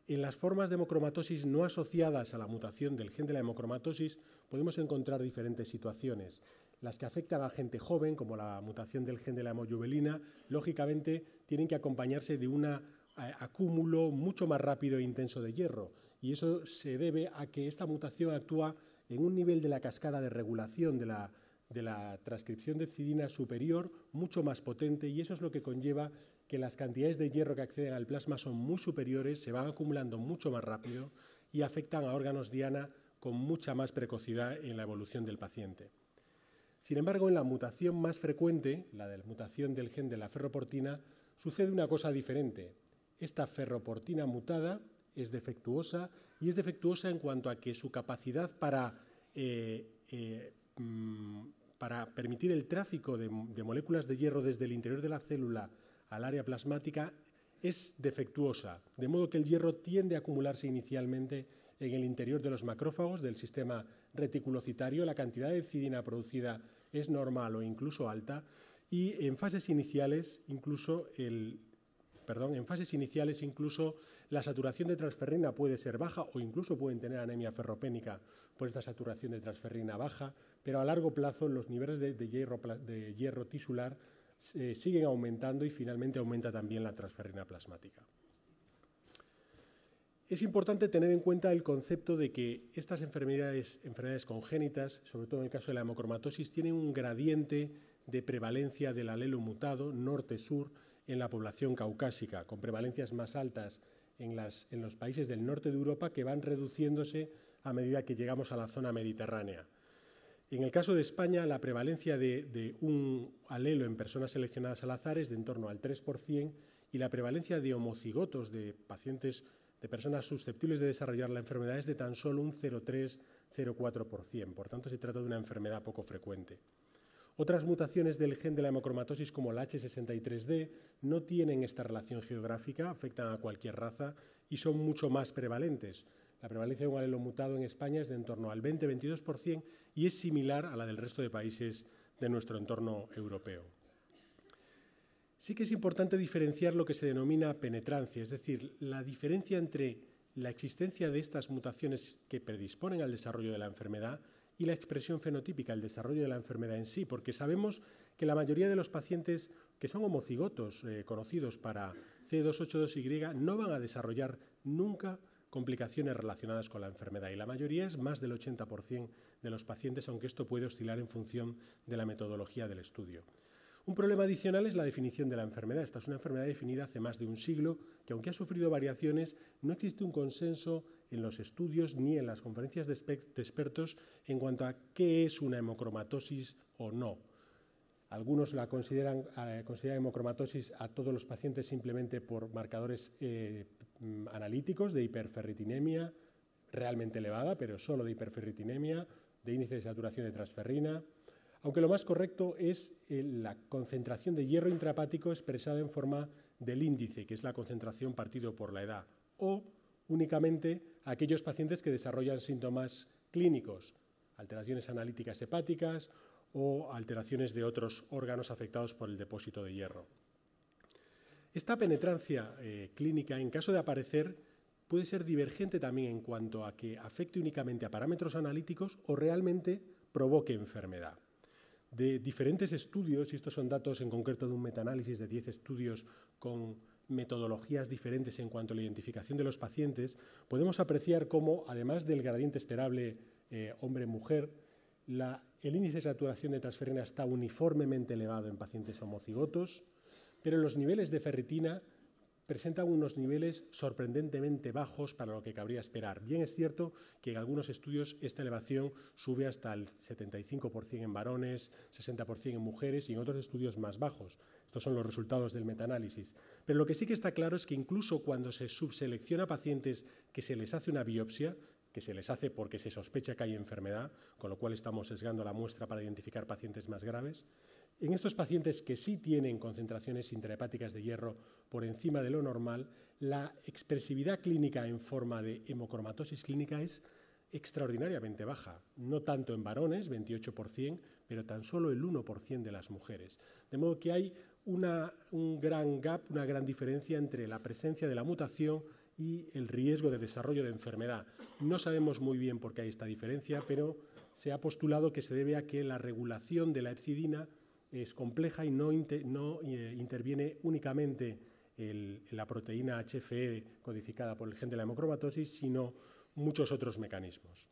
[SPEAKER 4] En las formas de hemocromatosis no asociadas a la mutación del gen de la hemocromatosis podemos encontrar diferentes situaciones. Las que afectan a gente joven, como la mutación del gen de la hemoglobina, lógicamente tienen que acompañarse de un acúmulo mucho más rápido e intenso de hierro, y eso se debe a que esta mutación actúa en un nivel de la cascada de regulación de la transcripción de hepcidina superior mucho más potente, y eso es lo que conlleva que las cantidades de hierro que acceden al plasma son muy superiores, se van acumulando mucho más rápido y afectan a órganos diana con mucha más precocidad en la evolución del paciente. Sin embargo, en la mutación más frecuente, la de la mutación del gen de la ferroportina, sucede una cosa diferente. Esta ferroportina mutada es defectuosa, y es defectuosa en cuanto a que su capacidad para permitir el tráfico de moléculas de hierro desde el interior de la célula al área plasmática es defectuosa, de modo que el hierro tiende a acumularse inicialmente en el interior de los macrófagos del sistema reticulocitario. La cantidad de hepcidina producida es normal o incluso alta, y en fases iniciales incluso la saturación de transferrina puede ser baja, o incluso pueden tener anemia ferropénica por esta saturación de transferrina baja, pero a largo plazo los niveles de hierro tisular siguen aumentando y finalmente aumenta también la transferrina plasmática. Es importante tener en cuenta el concepto de que estas enfermedades congénitas, sobre todo en el caso de la hemocromatosis, tienen un gradiente de prevalencia del alelo mutado norte-sur en la población caucásica, con prevalencias más altas en los países del norte de Europa, que van reduciéndose a medida que llegamos a la zona mediterránea. En el caso de España, la prevalencia de un alelo en personas seleccionadas al azar es de en torno al 3%, y la prevalencia de homocigotos de personas susceptibles de desarrollar la enfermedad es de tan solo un 0,3-0,4%. Por tanto, se trata de una enfermedad poco frecuente. Otras mutaciones del gen de la hemocromatosis, como la H63D, no tienen esta relación geográfica, afectan a cualquier raza y son mucho más prevalentes. La prevalencia de un alelo mutado en España es de en torno al 20-22% y es similar a la del resto de países de nuestro entorno europeo. Sí que es importante diferenciar lo que se denomina penetrancia, es decir, la diferencia entre la existencia de estas mutaciones que predisponen al desarrollo de la enfermedad y la expresión fenotípica, el desarrollo de la enfermedad en sí, porque sabemos que la mayoría de los pacientes que son homocigotos conocidos para C282Y no van a desarrollar nunca complicaciones relacionadas con la enfermedad, y la mayoría es más del 80% de los pacientes, aunque esto puede oscilar en función de la metodología del estudio. Un problema adicional es la definición de la enfermedad. Esta es una enfermedad definida hace más de un siglo, que aunque ha sufrido variaciones, no existe un consenso en los estudios ni en las conferencias de expertos en cuanto a qué es una hemocromatosis o no. Algunos consideran hemocromatosis a todos los pacientes simplemente por marcadores analíticos de hiperferritinemia realmente elevada, pero solo de hiperferritinemia, de índice de saturación de transferrina, aunque lo más correcto es la concentración de hierro intrahepático expresada en forma del índice, que es la concentración partido por la edad, o únicamente aquellos pacientes que desarrollan síntomas clínicos, alteraciones analíticas hepáticas o alteraciones de otros órganos afectados por el depósito de hierro. Esta penetrancia clínica, en caso de aparecer, puede ser divergente también en cuanto a que afecte únicamente a parámetros analíticos o realmente provoque enfermedad. De diferentes estudios, y estos son datos en concreto de un metaanálisis de 10 estudios con metodologías diferentes en cuanto a la identificación de los pacientes, podemos apreciar cómo, además del gradiente esperable hombre-mujer, el índice de saturación de transferrina está uniformemente elevado en pacientes homocigotos, pero los niveles de ferritina presentan unos niveles sorprendentemente bajos para lo que cabría esperar. Bien es cierto que en algunos estudios esta elevación sube hasta el 75% en varones, 60% en mujeres y en otros estudios más bajos. Estos son los resultados del metaanálisis. Pero lo que sí que está claro es que incluso cuando se subselecciona pacientes que se les hace una biopsia, que se les hace porque se sospecha que hay enfermedad, con lo cual estamos sesgando la muestra para identificar pacientes más graves, en estos pacientes que sí tienen concentraciones intrahepáticas de hierro por encima de lo normal, la expresividad clínica en forma de hemocromatosis clínica es extraordinariamente baja, no tanto en varones, 28%, pero tan solo el 1% de las mujeres. De modo que hay un gran gap, una gran diferencia entre la presencia de la mutación y el riesgo de desarrollo de enfermedad. No sabemos muy bien por qué hay esta diferencia, pero se ha postulado que se debe a que la regulación de la hepcidina es compleja y no interviene únicamente la proteína HFE codificada por el gen de la hemocromatosis, sino muchos otros mecanismos.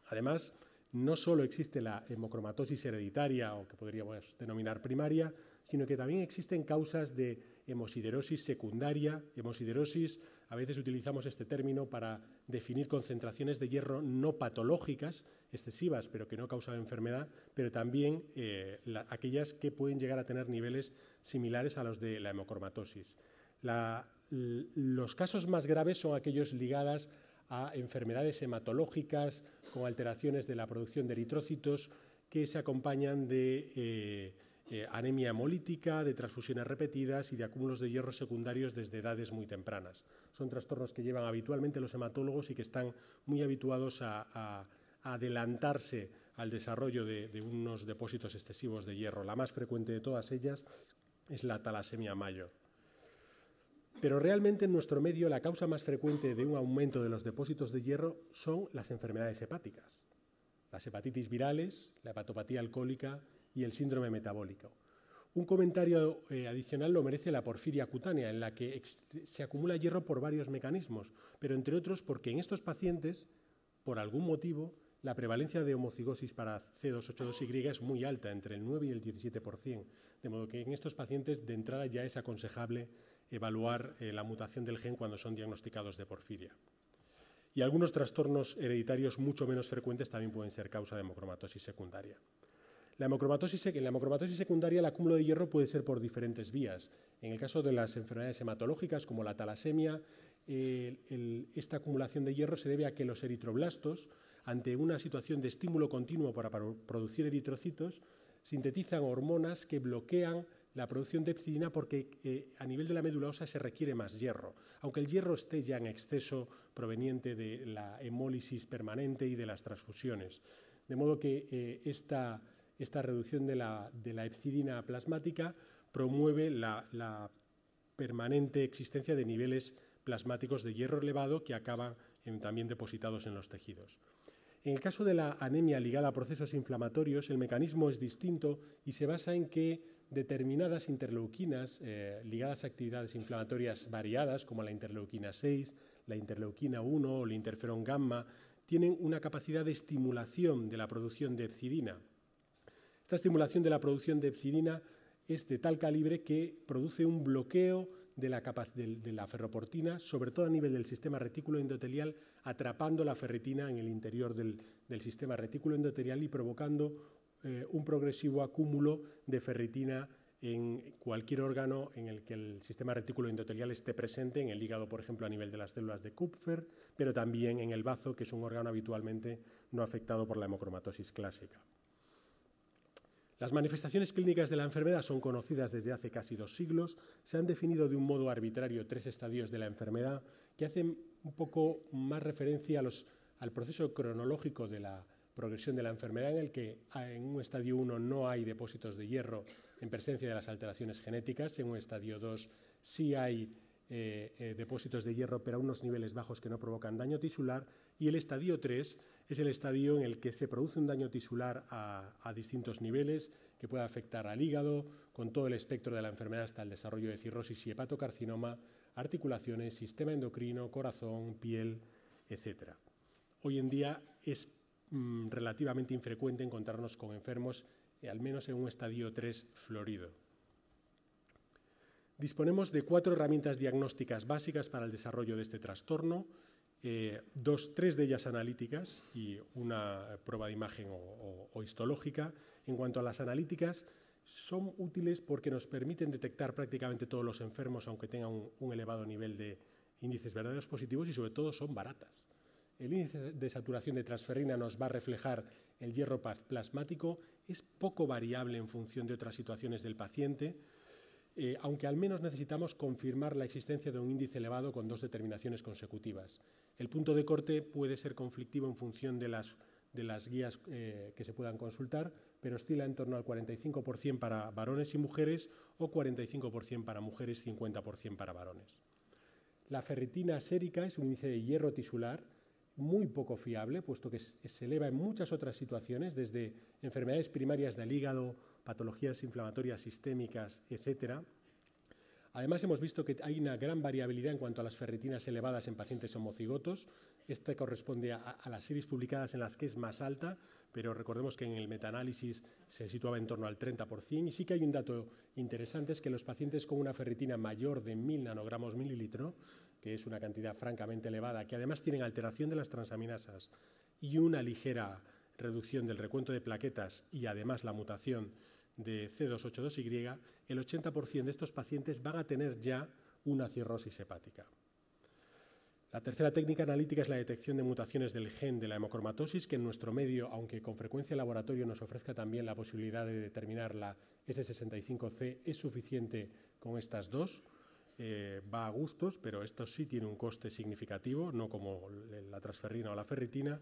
[SPEAKER 4] Además, no solo existe la hemocromatosis hereditaria, o que podríamos denominar primaria, sino que también existen causas de hemosiderosis secundaria. Hemosiderosis, a veces utilizamos este término para definir concentraciones de hierro no patológicas, excesivas, pero que no causan enfermedad, pero también aquellas que pueden llegar a tener niveles similares a los de la hemocromatosis. Los casos más graves son aquellos ligados a enfermedades hematológicas con alteraciones de la producción de eritrócitos que se acompañan de anemia hemolítica, de transfusiones repetidas y de acúmulos de hierro secundarios desde edades muy tempranas. Son trastornos que llevan habitualmente los hematólogos y que están muy habituados a adelantarse al desarrollo de unos depósitos excesivos de hierro. La más frecuente de todas ellas es la talasemia mayor. Pero realmente en nuestro medio la causa más frecuente de un aumento de los depósitos de hierro son las enfermedades hepáticas, las hepatitis virales, la hepatopatía alcohólica y el síndrome metabólico. Un comentario adicional lo merece la porfiria cutánea, en la que se acumula hierro por varios mecanismos, pero entre otros porque en estos pacientes, por algún motivo, la prevalencia de homocigosis para C282Y es muy alta, entre el 9 y el 17%, de modo que en estos pacientes de entrada ya es aconsejable evaluar la mutación del gen cuando son diagnosticados de porfiria. Y algunos trastornos hereditarios mucho menos frecuentes también pueden ser causa de hemocromatosis secundaria. En la hemocromatosis secundaria el acúmulo de hierro puede ser por diferentes vías. En el caso de las enfermedades hematológicas como la talasemia, esta acumulación de hierro se debe a que los eritroblastos, ante una situación de estímulo continuo para producir eritrocitos, sintetizan hormonas que bloquean la producción de hepcidina porque a nivel de la médula ósea se requiere más hierro, aunque el hierro esté ya en exceso proveniente de la hemólisis permanente y de las transfusiones. De modo que esta reducción de la hepcidina plasmática promueve la permanente existencia de niveles plasmáticos de hierro elevado que acaban también depositados en los tejidos. En el caso de la anemia ligada a procesos inflamatorios, el mecanismo es distinto y se basa en que determinadas interleuquinas ligadas a actividades inflamatorias variadas, como la interleuquina 6, la interleuquina 1 o el interferón gamma, tienen una capacidad de estimulación de la producción de hepcidina. Esta estimulación de la producción de hepcidina es de tal calibre que produce un bloqueo de la ferroportina, sobre todo a nivel del sistema retículo endotelial, atrapando la ferritina en el interior del sistema retículo endotelial y provocando un progresivo acúmulo de ferritina en cualquier órgano en el que el sistema retículo endotelial esté presente, en el hígado, por ejemplo, a nivel de las células de Kupfer, pero también en el bazo, que es un órgano habitualmente no afectado por la hemocromatosis clásica. Las manifestaciones clínicas de la enfermedad son conocidas desde hace casi 2 siglos. Se han definido de un modo arbitrario 3 estadios de la enfermedad que hacen un poco más referencia al proceso cronológico de la progresión de la enfermedad, en el que en un estadio 1 no hay depósitos de hierro en presencia de las alteraciones genéticas, en un estadio 2 sí hay depósitos de hierro, pero a unos niveles bajos que no provocan daño tisular, y el estadio 3 es el estadio en el que se produce un daño tisular a distintos niveles, que puede afectar al hígado, con todo el espectro de la enfermedad hasta el desarrollo de cirrosis y hepatocarcinoma, articulaciones, sistema endocrino, corazón, piel, etc. Hoy en día es relativamente infrecuente encontrarnos con enfermos, al menos en un estadio 3 florido. Disponemos de 4 herramientas diagnósticas básicas para el desarrollo de este trastorno, 3 de ellas analíticas y una prueba de imagen o histológica. En cuanto a las analíticas, son útiles porque nos permiten detectar prácticamente todos los enfermos, aunque tengan un elevado nivel de índices verdaderos positivos, y sobre todo son baratas. El índice de saturación de transferrina nos va a reflejar el hierro plasmático, es poco variable en función de otras situaciones del paciente, aunque al menos necesitamos confirmar la existencia de un índice elevado con 2 determinaciones consecutivas. El punto de corte puede ser conflictivo en función de las guías que se puedan consultar, pero oscila en torno al 45% para varones y mujeres o 45% para mujeres, 50% para varones. La ferritina sérica es un índice de hierro tisular muy poco fiable, puesto que se eleva en muchas otras situaciones, desde enfermedades primarias del hígado, patologías inflamatorias sistémicas, etc. Además, hemos visto que hay una gran variabilidad en cuanto a las ferritinas elevadas en pacientes homocigotos. Esta corresponde a las series publicadas en las que es más alta, pero recordemos que en el metaanálisis se situaba en torno al 30%. Y sí que hay un dato interesante, es que los pacientes con una ferritina mayor de 1000 nanogramos mililitro, que es una cantidad francamente elevada, que además tienen alteración de las transaminasas y una ligera reducción del recuento de plaquetas y además la mutación de C282Y, el 80% de estos pacientes van a tener ya una cirrosis hepática. La tercera técnica analítica es la detección de mutaciones del gen de la hemocromatosis, que en nuestro medio, aunque con frecuencia el laboratorio nos ofrezca también la posibilidad de determinar la S65C, es suficiente con estas dos. Va a gustos, pero esto sí tiene un coste significativo, no como la transferrina o la ferritina.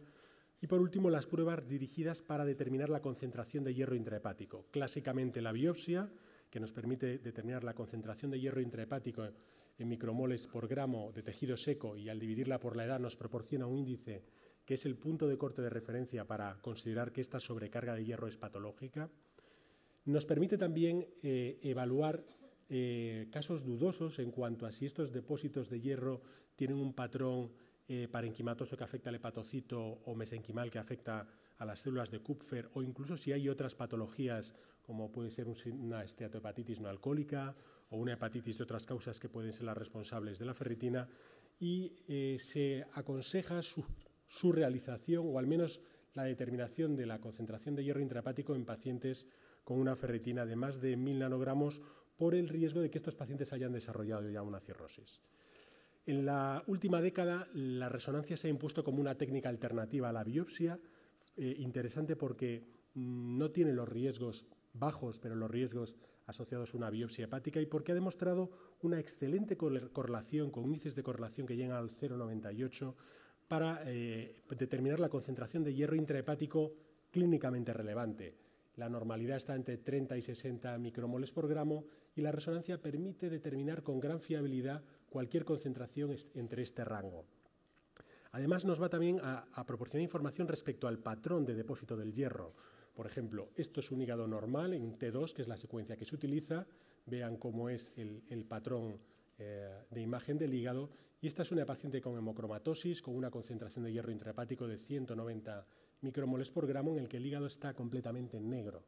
[SPEAKER 4] Y por último, las pruebas dirigidas para determinar la concentración de hierro intrahepático. Clásicamente la biopsia, que nos permite determinar la concentración de hierro intrahepático en micromoles por gramo de tejido seco, y al dividirla por la edad nos proporciona un índice que es el punto de corte de referencia para considerar que esta sobrecarga de hierro es patológica. Nos permite también evaluar casos dudosos en cuanto a si estos depósitos de hierro tienen un patrón parenquimatoso que afecta al hepatocito o mesenquimal que afecta a las células de Kupfer, o incluso si hay otras patologías como puede ser una esteatohepatitis no alcohólica o una hepatitis de otras causas que pueden ser las responsables de la ferritina, y se aconseja su realización o al menos la determinación de la concentración de hierro intrahepático en pacientes con una ferritina de más de 1000 nanogramos por el riesgo de que estos pacientes hayan desarrollado ya una cirrosis. En la última década, la resonancia se ha impuesto como una técnica alternativa a la biopsia, interesante porque no tiene los riesgos bajos, pero los riesgos asociados a una biopsia hepática, y porque ha demostrado una excelente correlación, con índices de correlación que llegan al 0,98, para determinar la concentración de hierro intrahepático clínicamente relevante. La normalidad está entre 30 y 60 micromoles por gramo, y la resonancia permite determinar con gran fiabilidad cualquier concentración entre este rango. Además, nos va también a proporcionar información respecto al patrón de depósito del hierro. Por ejemplo, esto es un hígado normal en T2, que es la secuencia que se utiliza. Vean cómo es el patrón de imagen del hígado. Y esta es una paciente con hemocromatosis, con una concentración de hierro intrahepático de 190 micromoles por gramo, en el que el hígado está completamente negro.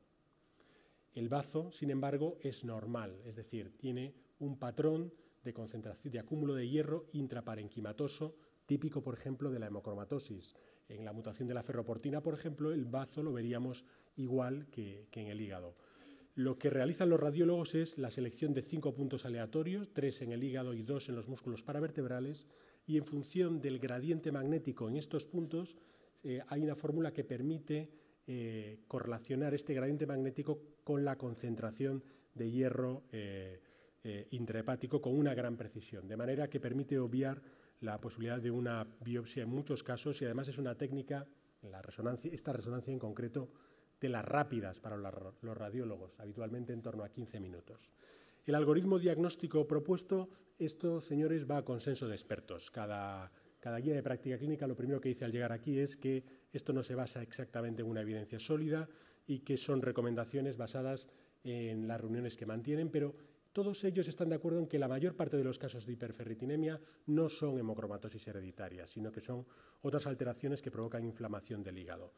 [SPEAKER 4] El bazo, sin embargo, es normal, es decir, tiene un patrón de concentración, de acúmulo de hierro intraparenquimatoso, típico, por ejemplo, de la hemocromatosis. En la mutación de la ferroportina, por ejemplo, el bazo lo veríamos igual que en el hígado. Lo que realizan los radiólogos es la selección de 5 puntos aleatorios, 3 en el hígado y 2 en los músculos paravertebrales, y en función del gradiente magnético en estos puntos, hay una fórmula que permite correlacionar este gradiente magnético con la concentración de hierro intrahepático con una gran precisión, de manera que permite obviar la posibilidad de una biopsia en muchos casos, y además es una técnica, esta resonancia en concreto, de las rápidas para los radiólogos, habitualmente en torno a 15 minutos. El algoritmo diagnóstico propuesto, esto, señores, va a consenso de expertos. Cada guía de práctica clínica, lo primero que dice al llegar aquí es que esto no se basa exactamente en una evidencia sólida y que son recomendaciones basadas en las reuniones que mantienen, pero todos ellos están de acuerdo en que la mayor parte de los casos de hiperferritinemia no son hemocromatosis hereditarias, sino que son otras alteraciones que provocan inflamación del hígado.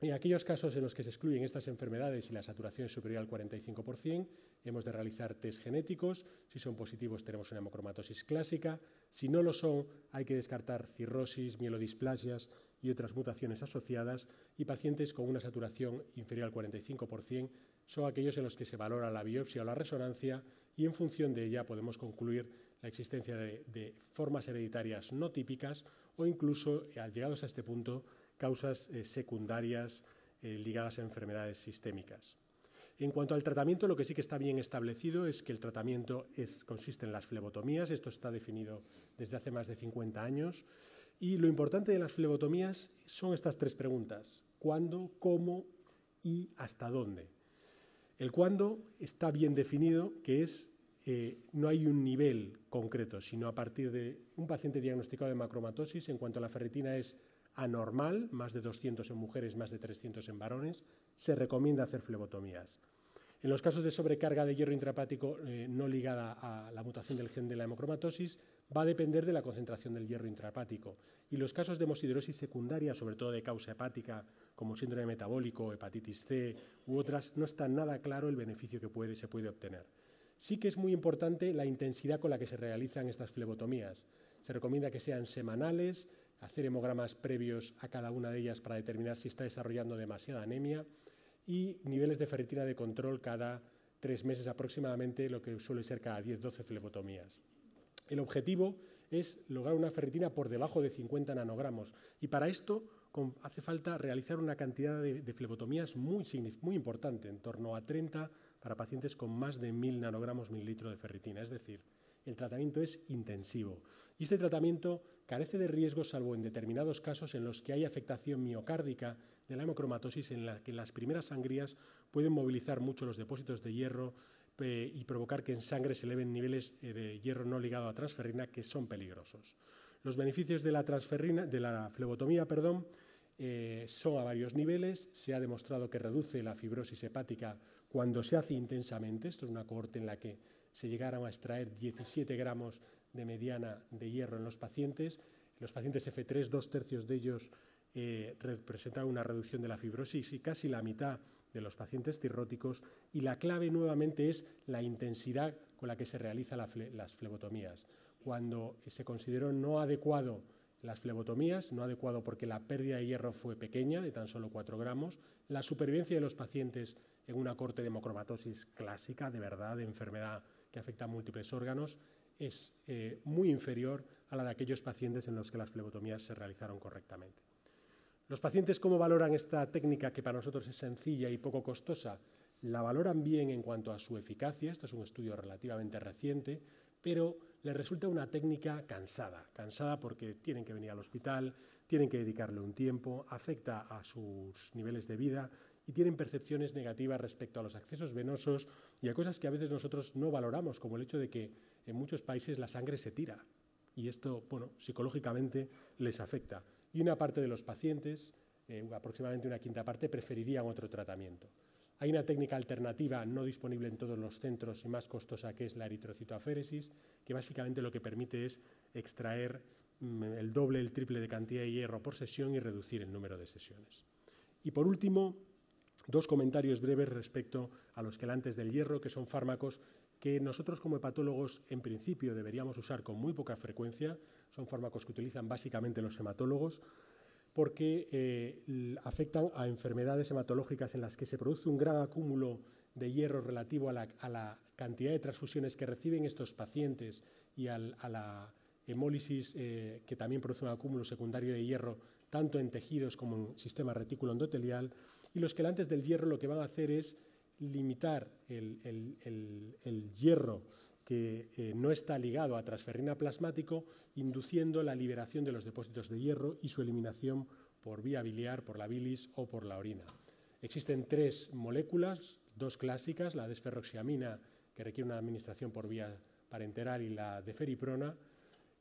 [SPEAKER 4] En aquellos casos en los que se excluyen estas enfermedades y la saturación es superior al 45%, hemos de realizar test genéticos. Si son positivos, tenemos una hemocromatosis clásica. Si no lo son, hay que descartar cirrosis, mielodisplasias y otras mutaciones asociadas. Y pacientes con una saturación inferior al 45% son aquellos en los que se valora la biopsia o la resonancia, y en función de ella podemos concluir la existencia de formas hereditarias no típicas o incluso, llegados a este punto, causas secundarias ligadas a enfermedades sistémicas. En cuanto al tratamiento, lo que sí que está bien establecido es que el tratamiento consiste en las flebotomías. Esto está definido desde hace más de 50 años. Y lo importante de las flebotomías son estas tres preguntas: ¿cuándo, cómo y hasta dónde? El cuándo está bien definido, que es no hay un nivel concreto, sino a partir de un paciente diagnosticado de hemocromatosis. En cuanto a la ferritina es anormal, más de 200 en mujeres, más de 300 en varones, se recomienda hacer flebotomías. En los casos de sobrecarga de hierro intrahepático no ligada a la mutación del gen de la hemocromatosis, va a depender de la concentración del hierro intrahepático. Y los casos de hemosiderosis secundaria, sobre todo de causa hepática, como síndrome metabólico, hepatitis C u otras, no está nada claro el beneficio que se puede obtener. Sí que es muy importante la intensidad con la que se realizan estas flebotomías. Se recomienda que sean semanales, hacer hemogramas previos a cada una de ellas para determinar si está desarrollando demasiada anemia, y niveles de ferritina de control cada 3 meses aproximadamente, lo que suele ser cada 10-12 flebotomías. El objetivo es lograr una ferritina por debajo de 50 nanogramos, y para esto hace falta realizar una cantidad de flebotomías muy importante, en torno a 30 para pacientes con más de 1000 nanogramos mililitro de ferritina. Es decir, el tratamiento es intensivo. Y este tratamiento carece de riesgo, salvo en determinados casos en los que hay afectación miocárdica de la hemocromatosis, en la que las primeras sangrías pueden movilizar mucho los depósitos de hierro y provocar que en sangre se eleven niveles de hierro no ligado a transferrina, que son peligrosos. Los beneficios de la flebotomía, son a varios niveles. Se ha demostrado que reduce la fibrosis hepática cuando se hace intensamente. Esto es una cohorte en la que se llegaron a extraer 17 gramos de mediana de hierro en los pacientes. Los pacientes F3, 2/3 de ellos representaban una reducción de la fibrosis, y casi la mitad de los pacientes cirróticos. Y la clave nuevamente es la intensidad con la que se realizan las flebotomías. Cuando se consideró no adecuado las flebotomías, no adecuado porque la pérdida de hierro fue pequeña, de tan solo 4 gramos, la supervivencia de los pacientes en una cohorte de hemocromatosis clásica, de verdad, de enfermedad que afecta a múltiples órganos, es muy inferior a la de aquellos pacientes en los que las flebotomías se realizaron correctamente. Los pacientes, ¿cómo valoran esta técnica, que para nosotros es sencilla y poco costosa? La valoran bien en cuanto a su eficacia. Esto es un estudio relativamente reciente, pero les resulta una técnica cansada porque tienen que venir al hospital, tienen que dedicarle un tiempo, afecta a sus niveles de vida y tienen percepciones negativas respecto a los accesos venosos y a cosas que a veces nosotros no valoramos, como el hecho de que en muchos países la sangre se tira, y esto, psicológicamente les afecta. Y una parte de los pacientes, aproximadamente una quinta parte, preferirían otro tratamiento. Hay una técnica alternativa no disponible en todos los centros y más costosa, que es la eritrocitoaféresis, que básicamente lo que permite es extraer el doble, el triple de cantidad de hierro por sesión y reducir el número de sesiones. Y por último, 2 comentarios breves respecto a los quelantes del hierro, que son fármacos que nosotros como hepatólogos en principio deberíamos usar con muy poca frecuencia. Son fármacos que utilizan básicamente los hematólogos, porque afectan a enfermedades hematológicas en las que se produce un gran acúmulo de hierro relativo a la cantidad de transfusiones que reciben estos pacientes y a la hemólisis, que también produce un acúmulo secundario de hierro tanto en tejidos como en sistema retículo endotelial. Y los quelantes del hierro lo que van a hacer es limitar el hierro que no está ligado a transferrina plasmático, induciendo la liberación de los depósitos de hierro y su eliminación por vía biliar, por la bilis o por la orina. Existen 3 moléculas, 2 clásicas, la desferroxiamina, que requiere una administración por vía parenteral, y la deferiprona.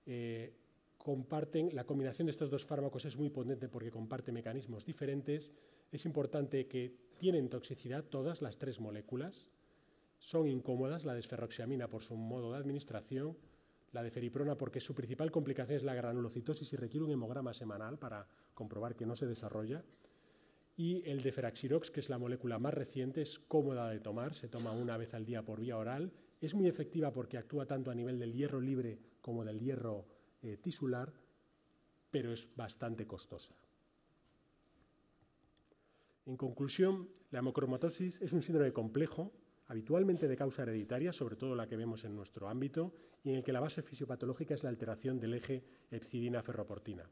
[SPEAKER 4] La combinación de estos 2 fármacos es muy potente porque comparte mecanismos diferentes. Es importante que tienen toxicidad todas las 3 moléculas. Son incómodas, la desferroxiamina por su modo de administración, la deferiprona porque su principal complicación es la granulocitosis y requiere un hemograma semanal para comprobar que no se desarrolla. Y el deferaxirox, que es la molécula más reciente, es cómoda de tomar, se toma una vez al día por vía oral. Es muy efectiva porque actúa tanto a nivel del hierro libre como del hierro tisular, pero es bastante costosa. En conclusión, la hemocromatosis es un síndrome complejo, habitualmente de causa hereditaria, sobre todo la que vemos en nuestro ámbito, y en el que la base fisiopatológica es la alteración del eje hepcidina-ferroportina.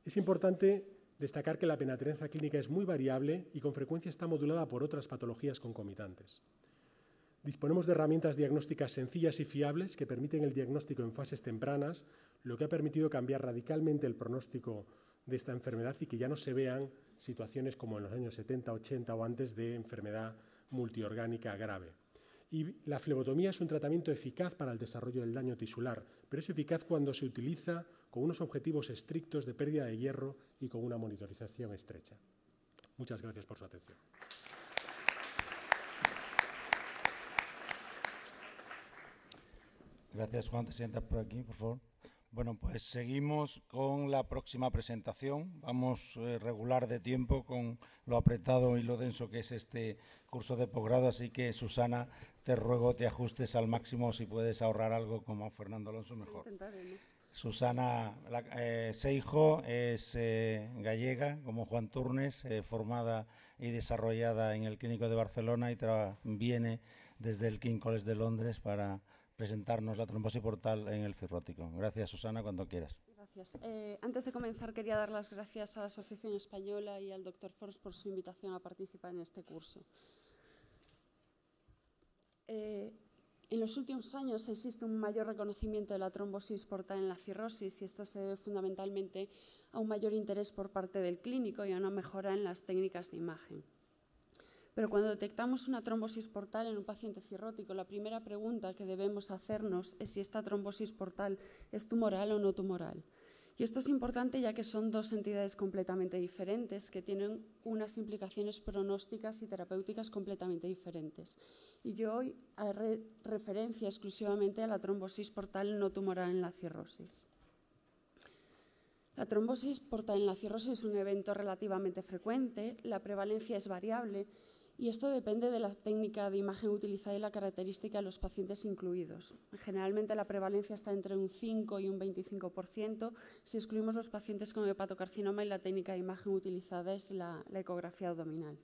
[SPEAKER 4] Es importante Destacar que la penetrancia clínica es muy variable y con frecuencia está modulada por otras patologías concomitantes. Disponemos de herramientas diagnósticas sencillas y fiables que permiten el diagnóstico en fases tempranas, lo que ha permitido cambiar radicalmente el pronóstico de esta enfermedad y que ya no se vean situaciones como en los años 70, 80 o antes de enfermedad multiorgánica grave. Y la flebotomía es un tratamiento eficaz para el desarrollo del daño tisular, pero es eficaz cuando se utiliza con unos objetivos estrictos de pérdida de hierro y con una monitorización estrecha. Muchas gracias por su atención.
[SPEAKER 2] Gracias, Juan. Te sientas por aquí, por favor. Bueno, pues seguimos con la próxima presentación. Vamos regular de tiempo con lo apretado y lo denso que es este curso de posgrado, así que, Susana, te ruego te ajustes al máximo. Si puedes ahorrar algo como Fernando Alonso, mejor.
[SPEAKER 5] Intentaremos.
[SPEAKER 2] Susana Seijo es gallega, como Juan Turnes, formada y desarrollada en el Clínico de Barcelona y viene desde el King's College de Londres para presentarnos la trombosis portal en el cirrótico. Gracias, Susana, cuando quieras.
[SPEAKER 5] Gracias. Antes de comenzar, quería dar las gracias a la Asociación Española y al Dr. Fors por su invitación a participar en este curso. En los últimos años existe un mayor reconocimiento de la trombosis portal en la cirrosis y esto se debe fundamentalmente a un mayor interés por parte del clínico y a una mejora en las técnicas de imagen. Pero cuando detectamos una trombosis portal en un paciente cirrótico, la primera pregunta que debemos hacernos es si esta trombosis portal es tumoral o no tumoral. Y esto es importante ya que son dos entidades completamente diferentes que tienen unas implicaciones pronósticas y terapéuticas completamente diferentes. Y yo hoy haré referencia exclusivamente a la trombosis portal no tumoral en la cirrosis. La trombosis portal en la cirrosis es un evento relativamente frecuente, la prevalencia es variable y esto depende de la técnica de imagen utilizada y la característica de los pacientes incluidos. Generalmente la prevalencia está entre un 5 y un 25% si excluimos los pacientes con hepatocarcinoma y la técnica de imagen utilizada es la ecografía abdominal.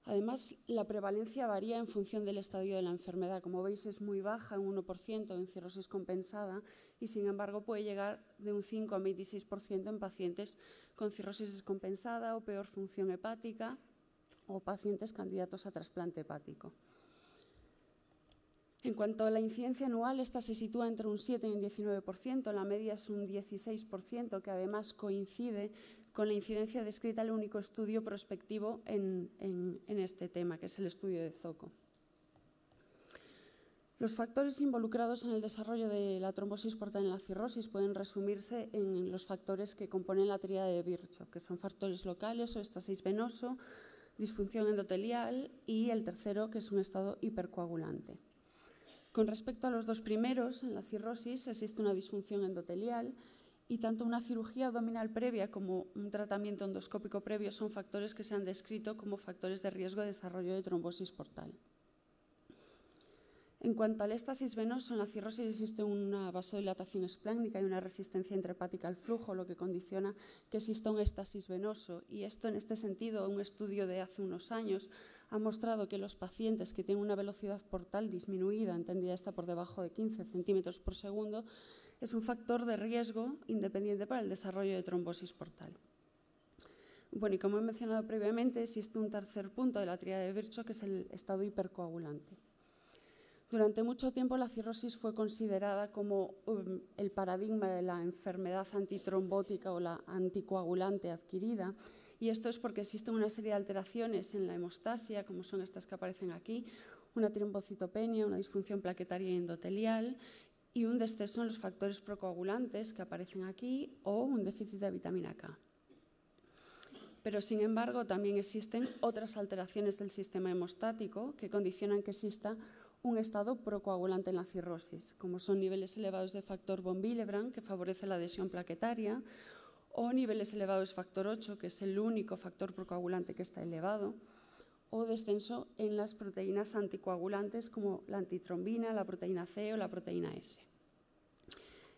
[SPEAKER 5] Además, la prevalencia varía en función del estadio de la enfermedad. Como veis, es muy baja, un 1% en cirrosis compensada y, sin embargo, puede llegar de un 5 a 26% en pacientes con cirrosis descompensada o peor función hepática o pacientes candidatos a trasplante hepático. En cuanto a la incidencia anual, esta se sitúa entre un 7 y un 19%, la media es un 16%, que además coincide con la incidencia descrita en el único estudio prospectivo en este tema, que es el estudio de Zoco. Los factores involucrados en el desarrollo de la trombosis portal en la cirrosis pueden resumirse en los factores que componen la tríade de Virchow, que son factores locales o éstasis venoso, disfunción endotelial y el tercero, que es un estado hipercoagulante. Con respecto a los dos primeros, en la cirrosis existe una disfunción endotelial y tanto una cirugía abdominal previa como un tratamiento endoscópico previo son factores que se han descrito como factores de riesgo de desarrollo de trombosis portal. En cuanto al éstasis venoso, en la cirrosis existe una vasodilatación espláncnica y una resistencia intrahepática al flujo, lo que condiciona que exista un éstasis venoso. Y esto, en este sentido, un estudio de hace unos años ha mostrado que los pacientes que tienen una velocidad portal disminuida, entendida esta por debajo de 15 centímetros por segundo, es un factor de riesgo independiente para el desarrollo de trombosis portal. Bueno, y como he mencionado previamente, existe un tercer punto de la tríade de Virchow, que es el estado hipercoagulante. Durante mucho tiempo la cirrosis fue considerada como el paradigma de la enfermedad antitrombótica o la anticoagulante adquirida, y esto es porque existen una serie de alteraciones en la hemostasia, como son estas que aparecen aquí, una trombocitopenia, una disfunción plaquetaria y endotelial y un descenso en los factores procoagulantes que aparecen aquí o un déficit de vitamina K. Pero, sin embargo, también existen otras alteraciones del sistema hemostático que condicionan que exista un estado procoagulante en la cirrosis, como son niveles elevados de factor von Willebrand, que favorece la adhesión plaquetaria, o niveles elevados de factor 8, que es el único factor procoagulante que está elevado, o descenso en las proteínas anticoagulantes como la antitrombina, la proteína C o la proteína S.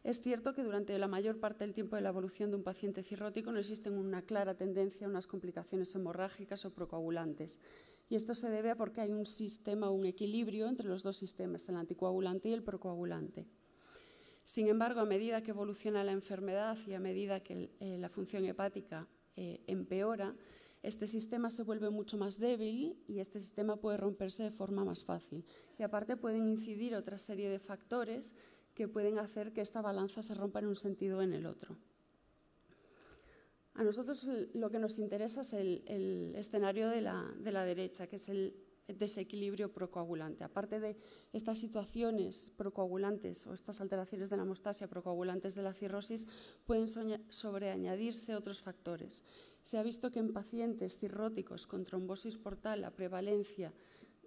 [SPEAKER 5] Es cierto que durante la mayor parte del tiempo de la evolución de un paciente cirrótico no existe una clara tendencia a unas complicaciones hemorrágicas o procoagulantes. Y esto se debe a porque hay un sistema, un equilibrio entre los dos sistemas, el anticoagulante y el procoagulante. Sin embargo, a medida que evoluciona la enfermedad y a medida que la función hepática empeora, este sistema se vuelve mucho más débil y este sistema puede romperse de forma más fácil. Y aparte pueden incidir otra serie de factores que pueden hacer que esta balanza se rompa en un sentido o en el otro. A nosotros lo que nos interesa es el escenario de la derecha, que es el desequilibrio procoagulante. Aparte de estas situaciones procoagulantes o estas alteraciones de la hemostasia procoagulantes de la cirrosis, pueden sobreañadirse otros factores. Se ha visto que en pacientes cirróticos con trombosis portal la prevalencia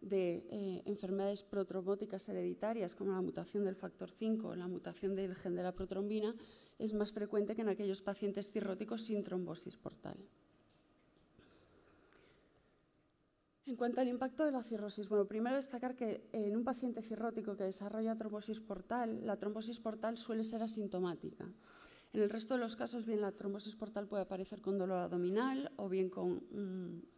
[SPEAKER 5] de enfermedades protrombóticas hereditarias como la mutación del factor 5 o la mutación del gen de la protrombina es más frecuente que en aquellos pacientes cirróticos sin trombosis portal. En cuanto al impacto de la cirrosis, bueno, primero destacar que en un paciente cirrótico que desarrolla trombosis portal, la trombosis portal suele ser asintomática. En el resto de los casos, bien la trombosis portal puede aparecer con dolor abdominal o bien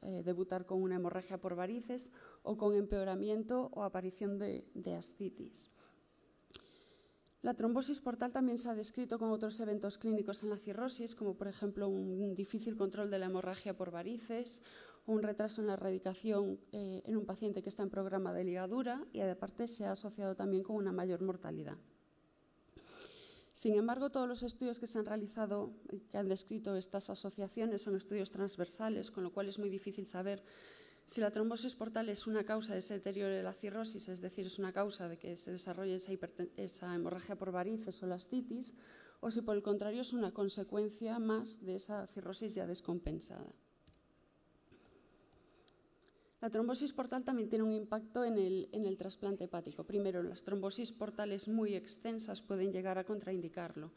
[SPEAKER 5] debutar con una hemorragia por varices o con empeoramiento o aparición de ascitis. La trombosis portal también se ha descrito con otros eventos clínicos en la cirrosis, como por ejemplo un difícil control de la hemorragia por varices o un retraso en la erradicación en un paciente que está en programa de ligadura y aparte se ha asociado también con una mayor mortalidad. Sin embargo, todos los estudios que se han realizado y que han descrito estas asociaciones son estudios transversales, con lo cual es muy difícil saber si la trombosis portal es una causa de ese deterioro de la cirrosis, es decir, es una causa de que se desarrolle esa hemorragia por varices o la ascitis, o si por el contrario es una consecuencia más de esa cirrosis ya descompensada. La trombosis portal también tiene un impacto en el trasplante hepático. Primero, las trombosis portales muy extensas pueden llegar a contraindicarlo.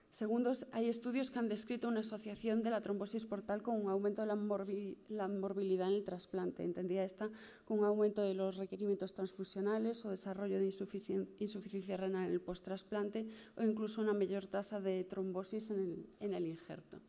[SPEAKER 5] Segundo, hay estudios que han descrito una asociación de la trombosis portal con un aumento de la morbilidad en el trasplante, entendida esta con un aumento de los requerimientos transfusionales o desarrollo de insuficiencia renal en el posttrasplante o incluso una mayor tasa de trombosis en el injerto.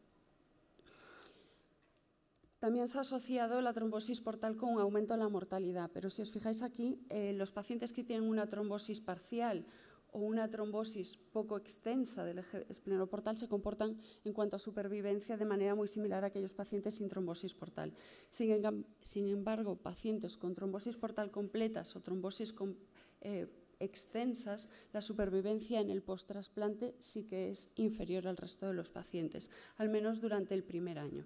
[SPEAKER 5] También se ha asociado la trombosis portal con un aumento de la mortalidad, pero si os fijáis aquí, los pacientes que tienen una trombosis parcial o una trombosis poco extensa del eje esplenoportal se comportan en cuanto a supervivencia de manera muy similar a aquellos pacientes sin trombosis portal. Sin embargo, pacientes con trombosis portal completas o trombosis extensas, la supervivencia en el posttrasplante sí que es inferior al resto de los pacientes, al menos durante el primer año.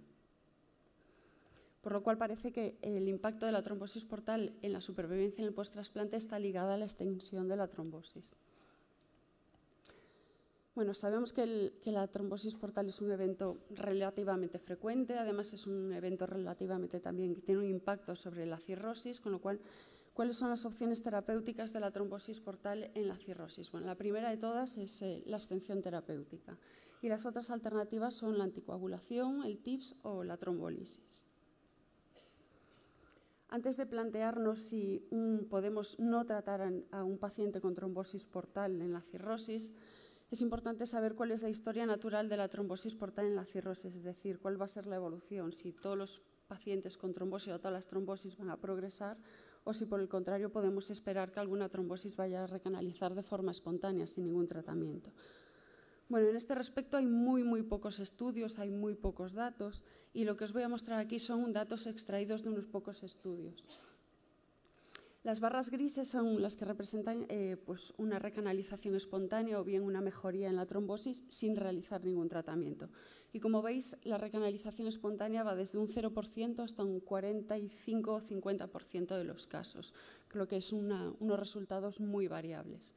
[SPEAKER 5] Por lo cual parece que el impacto de la trombosis portal en la supervivencia en el posttrasplante está ligada a la extensión de la trombosis. Bueno, sabemos que la trombosis portal es un evento relativamente frecuente, además es un evento relativamente también que tiene un impacto sobre la cirrosis, con lo cual, ¿cuáles son las opciones terapéuticas de la trombosis portal en la cirrosis? Bueno, la primera de todas es la abstención terapéutica y las otras alternativas son la anticoagulación, el TIPS o la trombólisis. Antes de plantearnos si podemos no tratar a un paciente con trombosis portal en la cirrosis, es importante saber cuál es la historia natural de la trombosis portal en la cirrosis, es decir, cuál va a ser la evolución, si todos los pacientes con trombosis o todas las trombosis van a progresar o si por el contrario podemos esperar que alguna trombosis vaya a recanalizar de forma espontánea sin ningún tratamiento. Bueno, en este respecto hay muy pocos estudios, hay muy pocos datos y lo que os voy a mostrar aquí son datos extraídos de unos pocos estudios. Las barras grises son las que representan pues una recanalización espontánea o bien una mejoría en la trombosis sin realizar ningún tratamiento. Y como veis, la recanalización espontánea va desde un 0% hasta un 45 o 50% de los casos, lo que es unos resultados muy variables.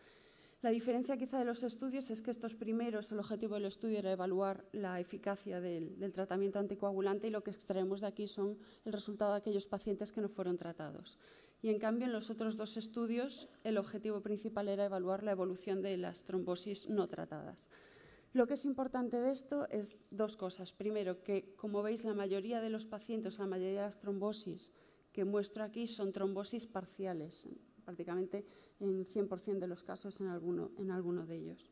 [SPEAKER 5] La diferencia quizá de los estudios es que estos primeros, el objetivo del estudio era evaluar la eficacia del tratamiento anticoagulante y lo que extraemos de aquí son el resultado de aquellos pacientes que no fueron tratados. Y en cambio, en los otros dos estudios, el objetivo principal era evaluar la evolución de las trombosis no tratadas. Lo que es importante de esto es dos cosas. Primero, que como veis, la mayoría de los pacientes, la mayoría de las trombosis que muestro aquí son trombosis parciales, prácticamente en 100% de los casos en alguno de ellos.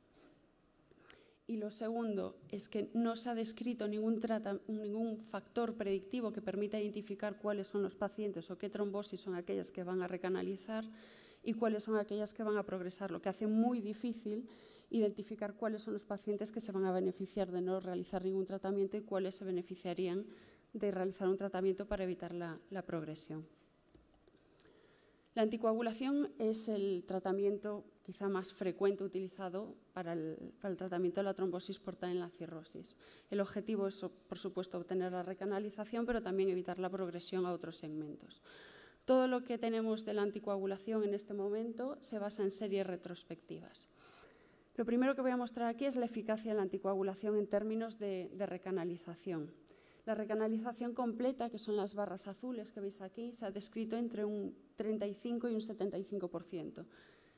[SPEAKER 5] Y lo segundo es que no se ha descrito ningún factor predictivo que permita identificar cuáles son los pacientes o qué trombosis son aquellas que van a recanalizar y cuáles son aquellas que van a progresar, lo que hace muy difícil identificar cuáles son los pacientes que se van a beneficiar de no realizar ningún tratamiento y cuáles se beneficiarían de realizar un tratamiento para evitar la progresión. La anticoagulación es el tratamiento quizá más frecuente utilizado para el tratamiento de la trombosis portal en la cirrosis. El objetivo es, por supuesto, obtener la recanalización, pero también evitar la progresión a otros segmentos. Todo lo que tenemos de la anticoagulación en este momento se basa en series retrospectivas. Lo primero que voy a mostrar aquí es la eficacia de la anticoagulación en términos de recanalización. La recanalización completa, que son las barras azules que veis aquí, se ha descrito entre un 35 y un 75%.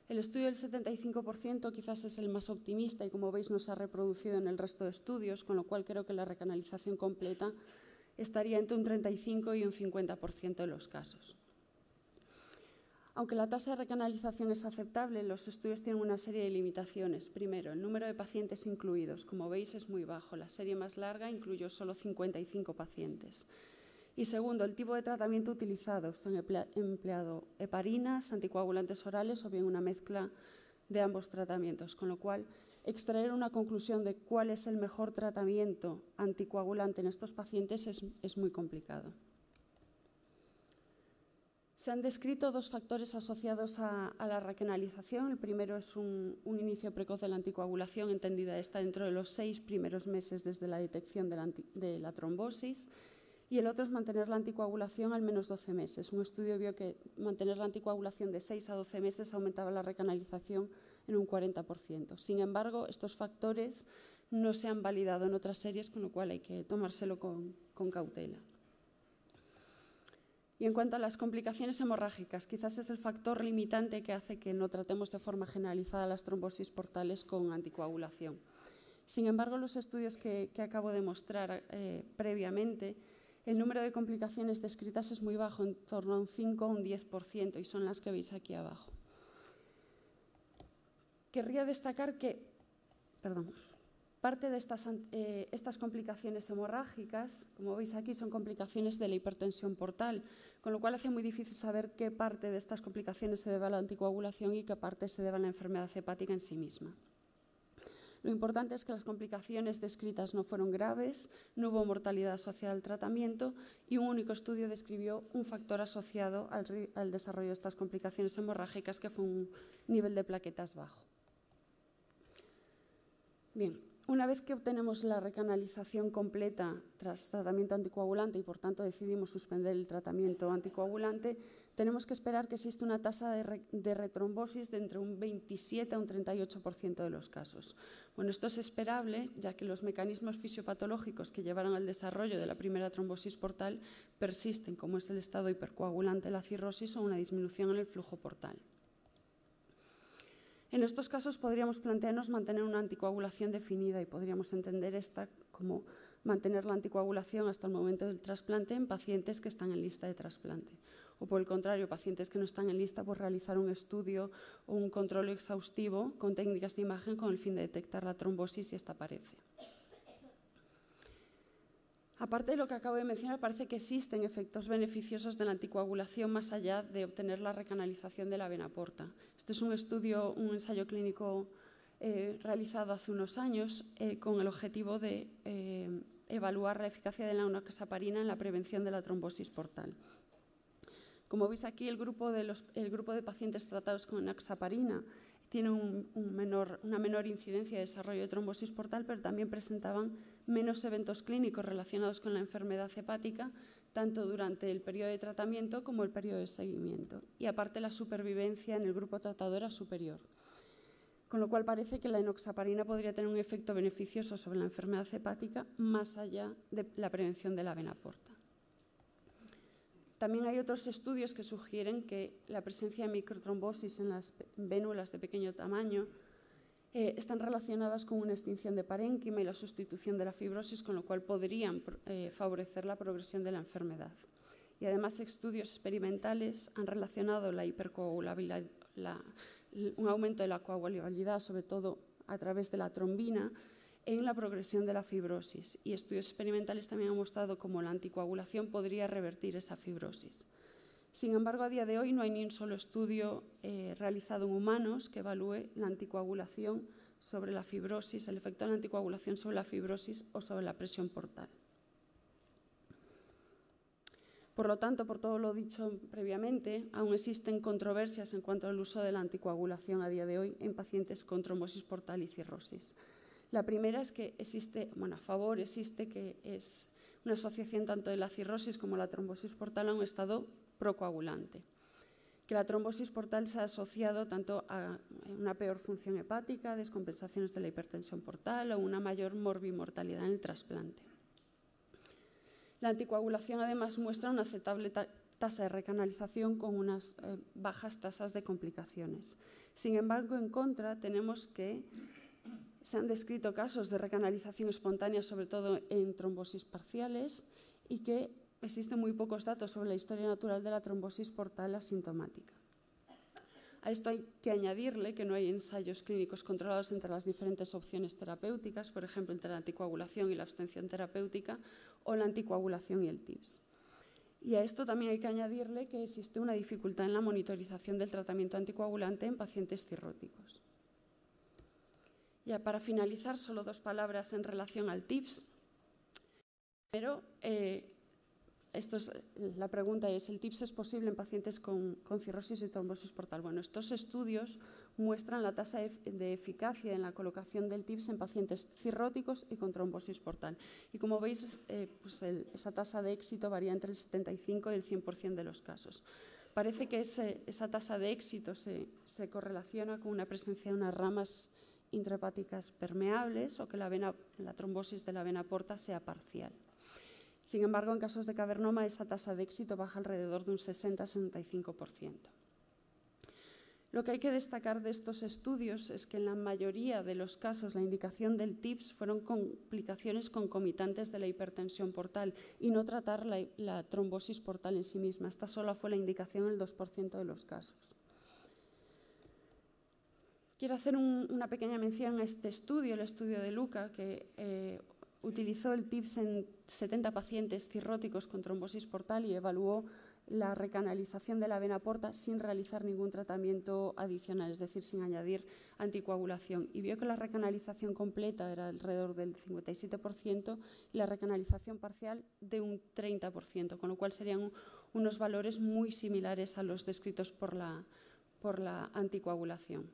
[SPEAKER 5] El estudio del 75% quizás es el más optimista y, como veis, no se ha reproducido en el resto de estudios, con lo cual creo que la recanalización completa estaría entre un 35 y un 50% de los casos. Aunque la tasa de recanalización es aceptable, los estudios tienen una serie de limitaciones. Primero, el número de pacientes incluidos. Como veis, es muy bajo. La serie más larga incluyó solo 55 pacientes. Y segundo, el tipo de tratamiento utilizado. Se han empleado heparinas, anticoagulantes orales o bien una mezcla de ambos tratamientos, con lo cual extraer una conclusión de cuál es el mejor tratamiento anticoagulante en estos pacientes es muy complicado. Se han descrito dos factores asociados a la recanalización. El primero es un inicio precoz de la anticoagulación, entendida esta dentro de los 6 primeros meses desde la detección de la trombosis. Y el otro es mantener la anticoagulación al menos 12 meses. Un estudio vio que mantener la anticoagulación de 6 a 12 meses aumentaba la recanalización en un 40%. Sin embargo, estos factores no se han validado en otras series, con lo cual hay que tomárselo con cautela. Y en cuanto a las complicaciones hemorrágicas, quizás es el factor limitante que hace que no tratemos de forma generalizada las trombosis portales con anticoagulación. Sin embargo, los estudios que acabo de mostrar previamente, el número de complicaciones descritas es muy bajo, en torno a un 5 o un 10%, y son las que veis aquí abajo. Querría destacar que, parte de estas complicaciones hemorrágicas, como veis aquí, son complicaciones de la hipertensión portal, con lo cual hace muy difícil saber qué parte de estas complicaciones se debe a la anticoagulación y qué parte se debe a la enfermedad hepática en sí misma. Lo importante es que las complicaciones descritas no fueron graves, no hubo mortalidad asociada al tratamiento y un único estudio describió un factor asociado al desarrollo de estas complicaciones hemorrágicas, que fue un nivel de plaquetas bajo. Bien, una vez que obtenemos la recanalización completa tras tratamiento anticoagulante y, por tanto, decidimos suspender el tratamiento anticoagulante, tenemos que esperar que existe una tasa de retrombosis de entre un 27 a un 38% de los casos. Bueno, esto es esperable, ya que los mecanismos fisiopatológicos que llevaron al desarrollo de la primera trombosis portal persisten, como es el estado hipercoagulante, la cirrosis o una disminución en el flujo portal. En estos casos podríamos plantearnos mantener una anticoagulación definida y podríamos entender esta como mantener la anticoagulación hasta el momento del trasplante en pacientes que están en lista de trasplante. O por el contrario, pacientes que no están en lista, pues realizar un estudio o un control exhaustivo con técnicas de imagen con el fin de detectar la trombosis si esta aparece. Aparte de lo que acabo de mencionar, parece que existen efectos beneficiosos de la anticoagulación más allá de obtener la recanalización de la vena porta. Este es un ensayo clínico realizado hace unos años con el objetivo de evaluar la eficacia de la enoxaparina en la prevención de la trombosis portal. Como veis aquí, el grupo de pacientes tratados con enoxaparina tiene una menor incidencia de desarrollo de trombosis portal, pero también presentaban menos eventos clínicos relacionados con la enfermedad hepática, tanto durante el periodo de tratamiento como el periodo de seguimiento. Y aparte, la supervivencia en el grupo tratado era superior. Con lo cual parece que la enoxaparina podría tener un efecto beneficioso sobre la enfermedad hepática más allá de la prevención de la vena porta. También hay otros estudios que sugieren que la presencia de microtrombosis en las vénulas de pequeño tamaño están relacionadas con una extinción de parénquima y la sustitución de la fibrosis, con lo cual podrían favorecer la progresión de la enfermedad. Y además, estudios experimentales han relacionado la hipercoagulabilidad, un aumento de la coagulabilidad, sobre todo a través de la trombina, en la progresión de la fibrosis. Y estudios experimentales también han mostrado cómo la anticoagulación podría revertir esa fibrosis. Sin embargo, a día de hoy no hay ni un solo estudio realizado en humanos que evalúe la anticoagulación sobre la fibrosis, el efecto de la anticoagulación sobre la fibrosis o sobre la presión portal. Por lo tanto, por todo lo dicho previamente, aún existen controversias en cuanto al uso de la anticoagulación a día de hoy en pacientes con trombosis portal y cirrosis. La primera es que existe que es una asociación tanto de la cirrosis como la trombosis portal a un estado procoagulante. Que la trombosis portal se ha asociado tanto a una peor función hepática, descompensaciones de la hipertensión portal o una mayor morbimortalidad en el trasplante. La anticoagulación además muestra una aceptable tasa de recanalización con unas bajas tasas de complicaciones. Sin embargo, en contra tenemos que se han descrito casos de recanalización espontánea, sobre todo en trombosis parciales, y que existen muy pocos datos sobre la historia natural de la trombosis portal asintomática. A esto hay que añadirle que no hay ensayos clínicos controlados entre las diferentes opciones terapéuticas, por ejemplo, entre la anticoagulación y la abstención terapéutica o la anticoagulación y el TIPS. Y a esto también hay que añadirle que existe una dificultad en la monitorización del tratamiento anticoagulante en pacientes cirróticos. Ya para finalizar, solo 2 palabras en relación al TIPS. Primero, la pregunta es, ¿el TIPS es posible en pacientes con cirrosis y trombosis portal? Bueno, estos estudios muestran la tasa de eficacia en la colocación del TIPS en pacientes cirróticos y con trombosis portal. Y como veis, esa tasa de éxito varía entre el 75 y el 100% de los casos. Parece que esa tasa de éxito se correlaciona con una presencia de unas ramas intrahepáticas permeables o que la trombosis de la vena porta sea parcial. Sin embargo, en casos de cavernoma, esa tasa de éxito baja alrededor de un 60-65%. Lo que hay que destacar de estos estudios es que en la mayoría de los casos la indicación del TIPS fueron complicaciones concomitantes de la hipertensión portal y no tratar la trombosis portal en sí misma. Esta sola fue la indicación en el 2% de los casos. Quiero hacer una pequeña mención a este estudio, el estudio de Luca, que utilizó el TIPS en 70 pacientes cirróticos con trombosis portal y evaluó la recanalización de la vena porta sin realizar ningún tratamiento adicional, es decir, sin añadir anticoagulación. Y vio que la recanalización completa era alrededor del 57% y la recanalización parcial de un 30%, con lo cual serían unos valores muy similares a los descritos por la anticoagulación.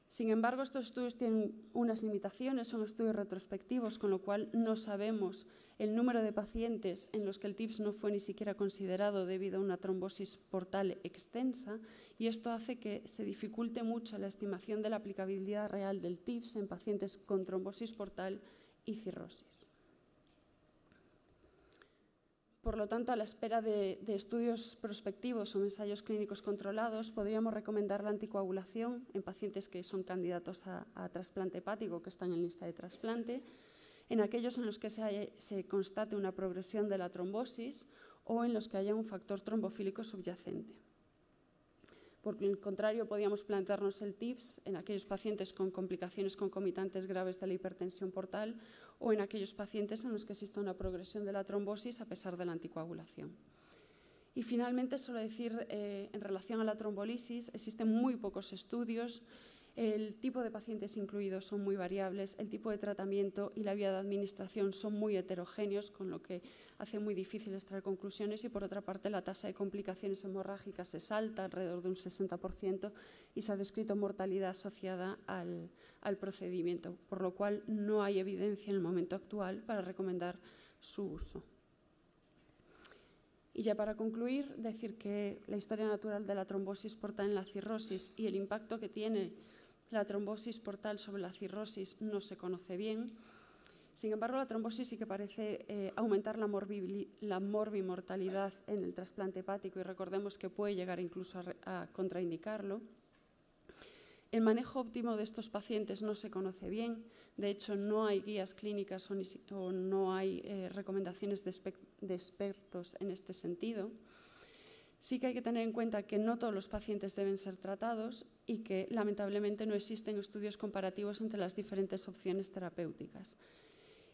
[SPEAKER 5] Sin embargo, estos estudios tienen unas limitaciones, son estudios retrospectivos, con lo cual no sabemos el número de pacientes en los que el TIPS no fue ni siquiera considerado debido a una trombosis portal extensa, y esto hace que se dificulte mucho la estimación de la aplicabilidad real del TIPS en pacientes con trombosis portal y cirrosis. Por lo tanto, a la espera de estudios prospectivos o ensayos clínicos controlados, podríamos recomendar la anticoagulación en pacientes que son candidatos a trasplante hepático, que están en lista de trasplante, en aquellos en los que se constate una progresión de la trombosis o en los que haya un factor trombofílico subyacente. Por el contrario, podríamos plantearnos el TIPS en aquellos pacientes con complicaciones concomitantes graves de la hipertensión portal o en aquellos pacientes en los que existe una progresión de la trombosis a pesar de la anticoagulación. Y finalmente, solo decir, en relación a la trombolisis, existen muy pocos estudios, el tipo de pacientes incluidos son muy variables, el tipo de tratamiento y la vía de administración son muy heterogéneos, con lo que hace muy difícil extraer conclusiones, y por otra parte la tasa de complicaciones hemorrágicas es alta, alrededor de un 60%, y se ha descrito mortalidad asociada al procedimiento, por lo cual no hay evidencia en el momento actual para recomendar su uso. Y ya para concluir, decir que la historia natural de la trombosis portal en la cirrosis y el impacto que tiene la trombosis portal sobre la cirrosis no se conoce bien. Sin embargo, la trombosis sí que parece aumentar la morbimortalidad en el trasplante hepático, y recordemos que puede llegar incluso a contraindicarlo. El manejo óptimo de estos pacientes no se conoce bien. De hecho, no hay guías clínicas o no hay recomendaciones de expertos en este sentido. Sí que hay que tener en cuenta que no todos los pacientes deben ser tratados y que, lamentablemente, no existen estudios comparativos entre las diferentes opciones terapéuticas.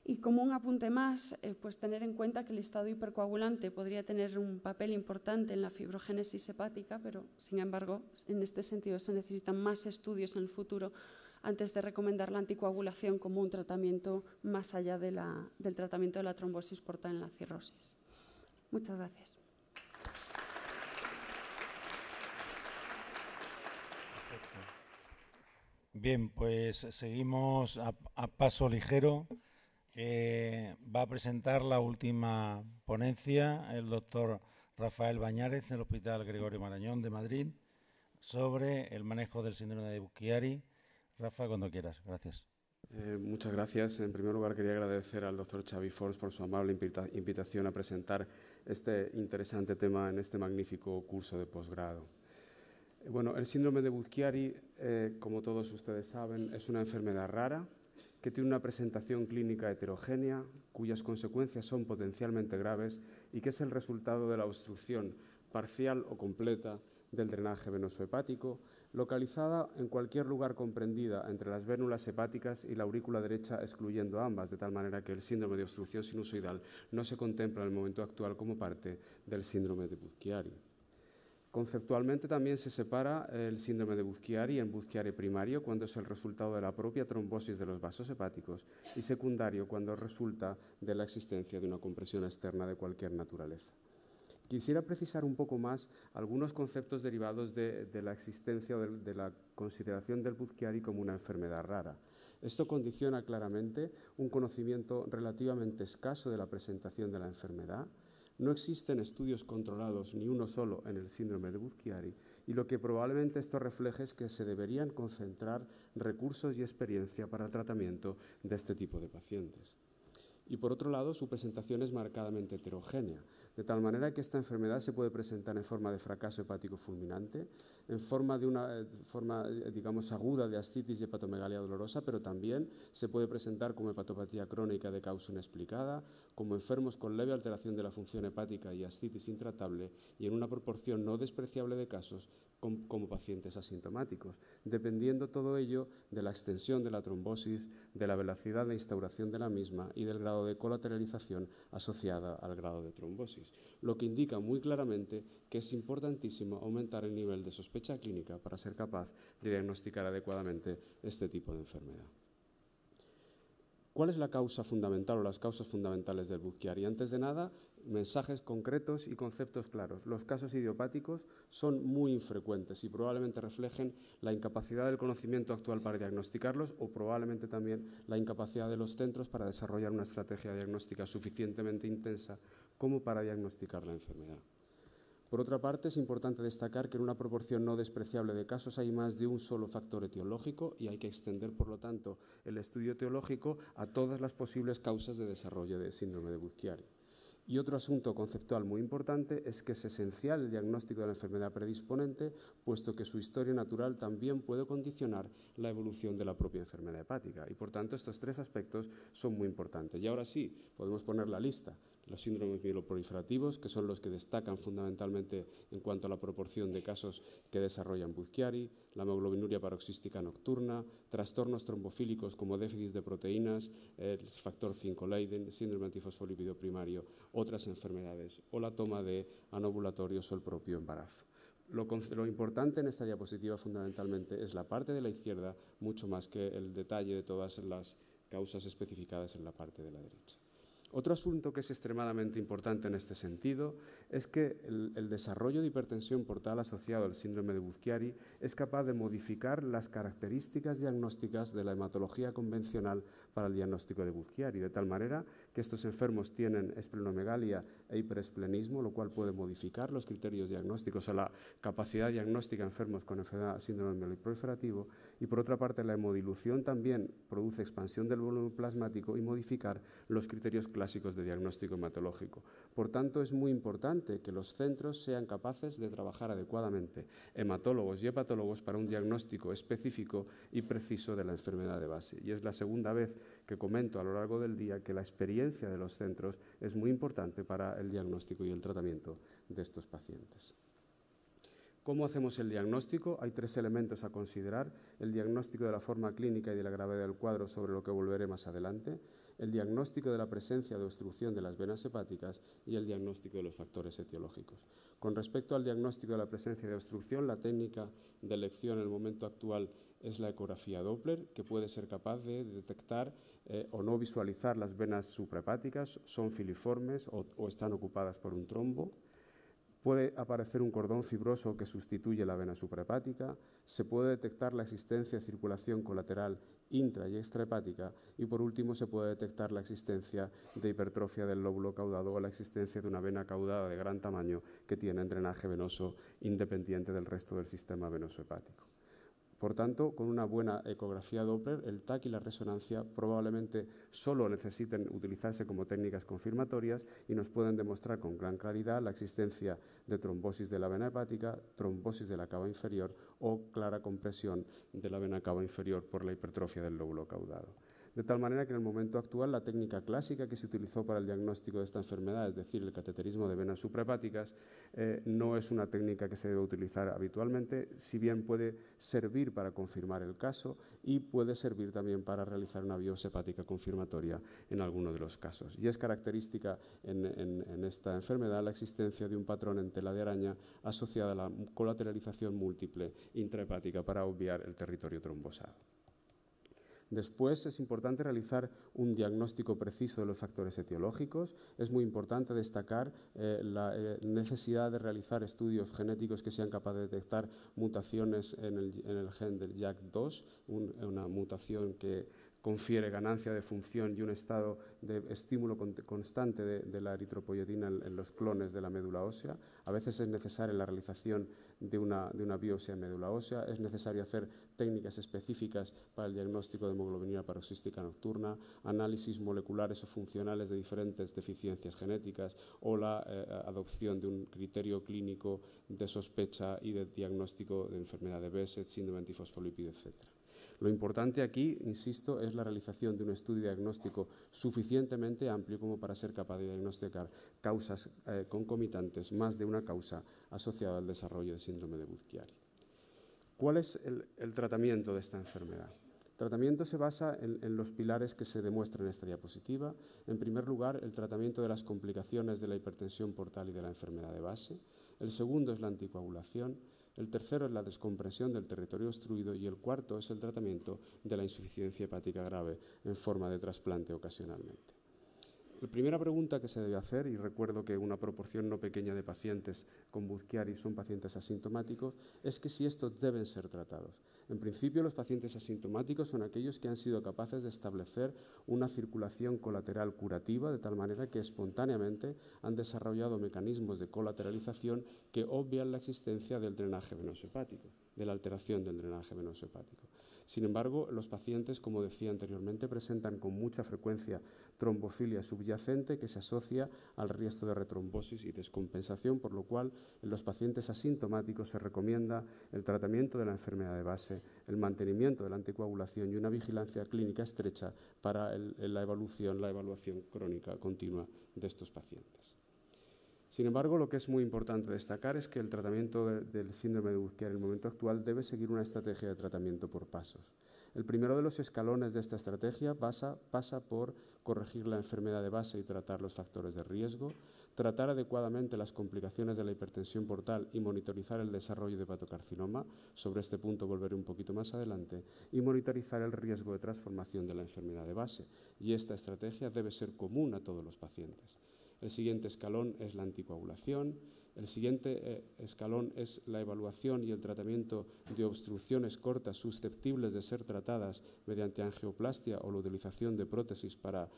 [SPEAKER 5] Y como un apunte más, pues tener en cuenta que el estado hipercoagulante podría tener un papel importante en la fibrogénesis hepática, pero sin embargo, en este sentido se necesitan más estudios en el futuro antes de recomendar la anticoagulación como un tratamiento más allá del tratamiento de la trombosis portal en la cirrosis. Muchas gracias.
[SPEAKER 2] Bien, pues seguimos a paso ligero. Va a presentar la última ponencia el doctor Rafael Bañárez del Hospital Gregorio Marañón de Madrid sobre el manejo del síndrome de Buchiari. Rafa, cuando quieras. Gracias.
[SPEAKER 6] Muchas gracias. En primer lugar, quería agradecer al doctor Xavi Fons por su amable invitación a presentar este interesante tema en este magnífico curso de posgrado. Bueno, el síndrome de Buchiari, como todos ustedes saben, es una enfermedad rara que tiene una presentación clínica heterogénea, cuyas consecuencias son potencialmente graves y que es el resultado de la obstrucción parcial o completa del drenaje venoso hepático, localizada en cualquier lugar comprendida entre las vénulas hepáticas y la aurícula derecha, excluyendo ambas, de tal manera que el síndrome de obstrucción sinusoidal no se contempla en el momento actual como parte del síndrome de Buchiari. Conceptualmente también se separa el síndrome de Buchiari en Buchiari primario, cuando es el resultado de la propia trombosis de los vasos hepáticos, y secundario, cuando resulta de la existencia de una compresión externa de cualquier naturaleza. Quisiera precisar un poco más algunos conceptos derivados de la existencia o de la consideración del Buchiari como una enfermedad rara. Esto condiciona claramente un conocimiento relativamente escaso de la presentación de la enfermedad. No existen estudios controlados, ni uno solo, en el síndrome de Buchiari, y lo que probablemente esto refleje es que se deberían concentrar recursos y experiencia para el tratamiento de este tipo de pacientes. Y por otro lado, su presentación es marcadamente heterogénea, de tal manera que esta enfermedad se puede presentar en forma de fracaso hepático fulminante, en forma de una forma, digamos, aguda de ascitis y hepatomegalia dolorosa, pero también se puede presentar como hepatopatía crónica de causa inexplicada, como enfermos con leve alteración de la función hepática y ascitis intratable, y en una proporción no despreciable de casos como pacientes asintomáticos, dependiendo todo ello de la extensión de la trombosis, de la velocidad de instauración de la misma y del grado de colateralización asociada al grado de trombosis, lo que indica muy claramente que es importantísimo aumentar el nivel de sospecha clínica para ser capaz de diagnosticar adecuadamente este tipo de enfermedad. ¿Cuál es la causa fundamental o las causas fundamentales del Buchiari? Antes de nada, mensajes concretos y conceptos claros. Los casos idiopáticos son muy infrecuentes y probablemente reflejen la incapacidad del conocimiento actual para diagnosticarlos o probablemente también la incapacidad de los centros para desarrollar una estrategia diagnóstica suficientemente intensa como para diagnosticar la enfermedad. Por otra parte, es importante destacar que en una proporción no despreciable de casos hay más de un solo factor etiológico y hay que extender, por lo tanto, el estudio etiológico a todas las posibles causas de desarrollo del síndrome de Buchiari. Y otro asunto conceptual muy importante es que es esencial el diagnóstico de la enfermedad predisponente, puesto que su historia natural también puede condicionar la evolución de la propia enfermedad hepática. Y, por tanto, estos tres aspectos son muy importantes. Y ahora sí, podemos poner la lista. Los síndromes mieloproliferativos, que son los que destacan fundamentalmente en cuanto a la proporción de casos que desarrollan Buchiari, la hemoglobinuria paroxística nocturna, trastornos trombofílicos como déficit de proteínas, el factor 5 Leiden, síndrome antifosfolípido primario, otras enfermedades, o la toma de anovulatorios o el propio embarazo. Lo importante en esta diapositiva fundamentalmente es la parte de la izquierda, mucho más que el detalle de todas las causas especificadas en la parte de la derecha. Otro asunto que es extremadamente importante en este sentido es que el desarrollo de hipertensión portal asociado al síndrome de Buchiari es capaz de modificar las características diagnósticas de la hematología convencional para el diagnóstico de Buchiari, de tal manera que estos enfermos tienen esplenomegalia e hiperesplenismo, lo cual puede modificar los criterios diagnósticos o la capacidad diagnóstica en enfermos con enfermedad síndrome mieloproliferativo, y por otra parte la hemodilución también produce expansión del volumen plasmático y modificar los criterios clásicos de diagnóstico hematológico. Por tanto, es muy importante que los centros sean capaces de trabajar adecuadamente hematólogos y hepatólogos para un diagnóstico específico y preciso de la enfermedad de base. Y es la segunda vez que comento a lo largo del día que la experiencia de los centros es muy importante para el diagnóstico y el tratamiento de estos pacientes. ¿Cómo hacemos el diagnóstico? Hay 3 elementos a considerar: el diagnóstico de la forma clínica y de la gravedad del cuadro, sobre lo que volveré más adelante, el diagnóstico de la presencia de obstrucción de las venas hepáticas y el diagnóstico de los factores etiológicos. Con respecto al diagnóstico de la presencia de obstrucción, la técnica de elección en el momento actual es la ecografía Doppler, que puede ser capaz de detectar o no visualizar las venas suprahepáticas, son filiformes o están ocupadas por un trombo. Puede aparecer un cordón fibroso que sustituye la vena suprahepática, se puede detectar la existencia de circulación colateral intra y extrahepática y, por último, se puede detectar la existencia de hipertrofia del lóbulo caudado o la existencia de una vena caudada de gran tamaño que tiene drenaje venoso independiente del resto del sistema venoso hepático. Por tanto, con una buena ecografía Doppler, el TAC y la resonancia probablemente solo necesiten utilizarse como técnicas confirmatorias y nos pueden demostrar con gran claridad la existencia de trombosis de la vena hepática, trombosis de la cava inferior o clara compresión de la vena cava inferior por la hipertrofia del lóbulo caudado. De tal manera que en el momento actual la técnica clásica que se utilizó para el diagnóstico de esta enfermedad, es decir, el cateterismo de venas suprahepáticas, no es una técnica que se debe utilizar habitualmente, si bien puede servir para confirmar el caso y puede servir también para realizar una biopsia hepática confirmatoria en alguno de los casos. Y es característica en esta enfermedad la existencia de un patrón en tela de araña asociada a la colateralización múltiple intrahepática para obviar el territorio trombosado. Después es importante realizar un diagnóstico preciso de los factores etiológicos. Es muy importante destacar la necesidad de realizar estudios genéticos que sean capaces de detectar mutaciones en el gen del JAK2, una mutación que confiere ganancia de función y un estado de estímulo constante de la eritropoyetina en los clones de la médula ósea. A veces es necesaria la realización de una biopsia en médula ósea, es necesario hacer técnicas específicas para el diagnóstico de hemoglobinura paroxística nocturna, análisis moleculares o funcionales de diferentes deficiencias genéticas o la adopción de un criterio clínico de sospecha y de diagnóstico de enfermedad de Behçet, síndrome antifosfolípido, etc. Lo importante aquí, insisto, es la realización de un estudio diagnóstico suficientemente amplio como para ser capaz de diagnosticar causas concomitantes, más de una causa asociada al desarrollo del síndrome de Budd-Chiari. ¿Cuál es el tratamiento de esta enfermedad? El tratamiento se basa en los pilares que se demuestran en esta diapositiva. En primer lugar, el tratamiento de las complicaciones de la hipertensión portal y de la enfermedad de base. El segundo es la anticoagulación. El tercero es la descompresión del territorio obstruido y el cuarto es el tratamiento de la insuficiencia hepática grave en forma de trasplante ocasionalmente. La primera pregunta que se debe hacer, y recuerdo que una proporción no pequeña de pacientes con Budd-Chiari son pacientes asintomáticos, es que si estos deben ser tratados. En principio, los pacientes asintomáticos son aquellos que han sido capaces de establecer una circulación colateral curativa, de tal manera que espontáneamente han desarrollado mecanismos de colateralización que obvian la existencia del drenaje venoso hepático, de la alteración del drenaje venoso hepático. Sin embargo, los pacientes, como decía anteriormente, presentan con mucha frecuencia trombofilia subyacente que se asocia al riesgo de retrombosis y descompensación, por lo cual en los pacientes asintomáticos se recomienda el tratamiento de la enfermedad de base, el mantenimiento de la anticoagulación y una vigilancia clínica estrecha para la evaluación crónica continua de estos pacientes. Sin embargo, lo que es muy importante destacar es que el tratamiento del síndrome de Budd-Chiari en el momento actual debe seguir una estrategia de tratamiento por pasos. El primero de los escalones de esta estrategia pasa por corregir la enfermedad de base y tratar los factores de riesgo, tratar adecuadamente las complicaciones de la hipertensión portal y monitorizar el desarrollo de hepatocarcinoma, sobre este punto volveré un poquito más adelante, y monitorizar el riesgo de transformación de la enfermedad de base. Y esta estrategia debe ser común a todos los pacientes. El siguiente escalón es la anticoagulación. El siguiente escalón es la evaluación y el tratamiento de obstrucciones cortas susceptibles de ser tratadas mediante angioplastia o la utilización de prótesis para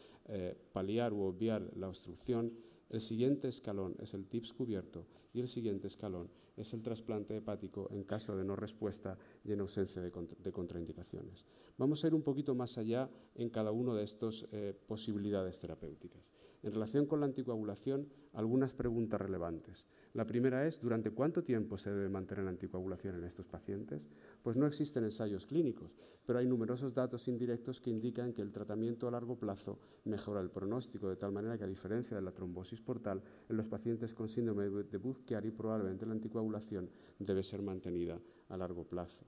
[SPEAKER 6] paliar u obviar la obstrucción. El siguiente escalón es el TIPS cubierto y el siguiente escalón es el trasplante hepático en caso de no respuesta y en ausencia de contraindicaciones. Vamos a ir un poquito más allá en cada una de estas posibilidades terapéuticas. En relación con la anticoagulación, algunas preguntas relevantes. La primera es, ¿durante cuánto tiempo se debe mantener la anticoagulación en estos pacientes? Pues no existen ensayos clínicos, pero hay numerosos datos indirectos que indican que el tratamiento a largo plazo mejora el pronóstico, de tal manera que, a diferencia de la trombosis portal, en los pacientes con síndrome de Budd-Chiari probablemente la anticoagulación debe ser mantenida a largo plazo.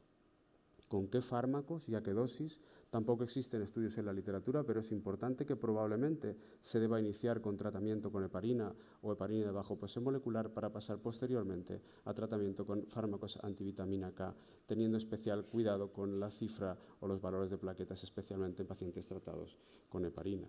[SPEAKER 6] ¿Con qué fármacos y a qué dosis? Tampoco existen estudios en la literatura, pero es importante que probablemente se deba iniciar con tratamiento con heparina o heparina de bajo peso molecular para pasar posteriormente a tratamiento con fármacos antivitamina K, teniendo especial cuidado con la cifra o los valores de plaquetas, especialmente en pacientes tratados con heparina.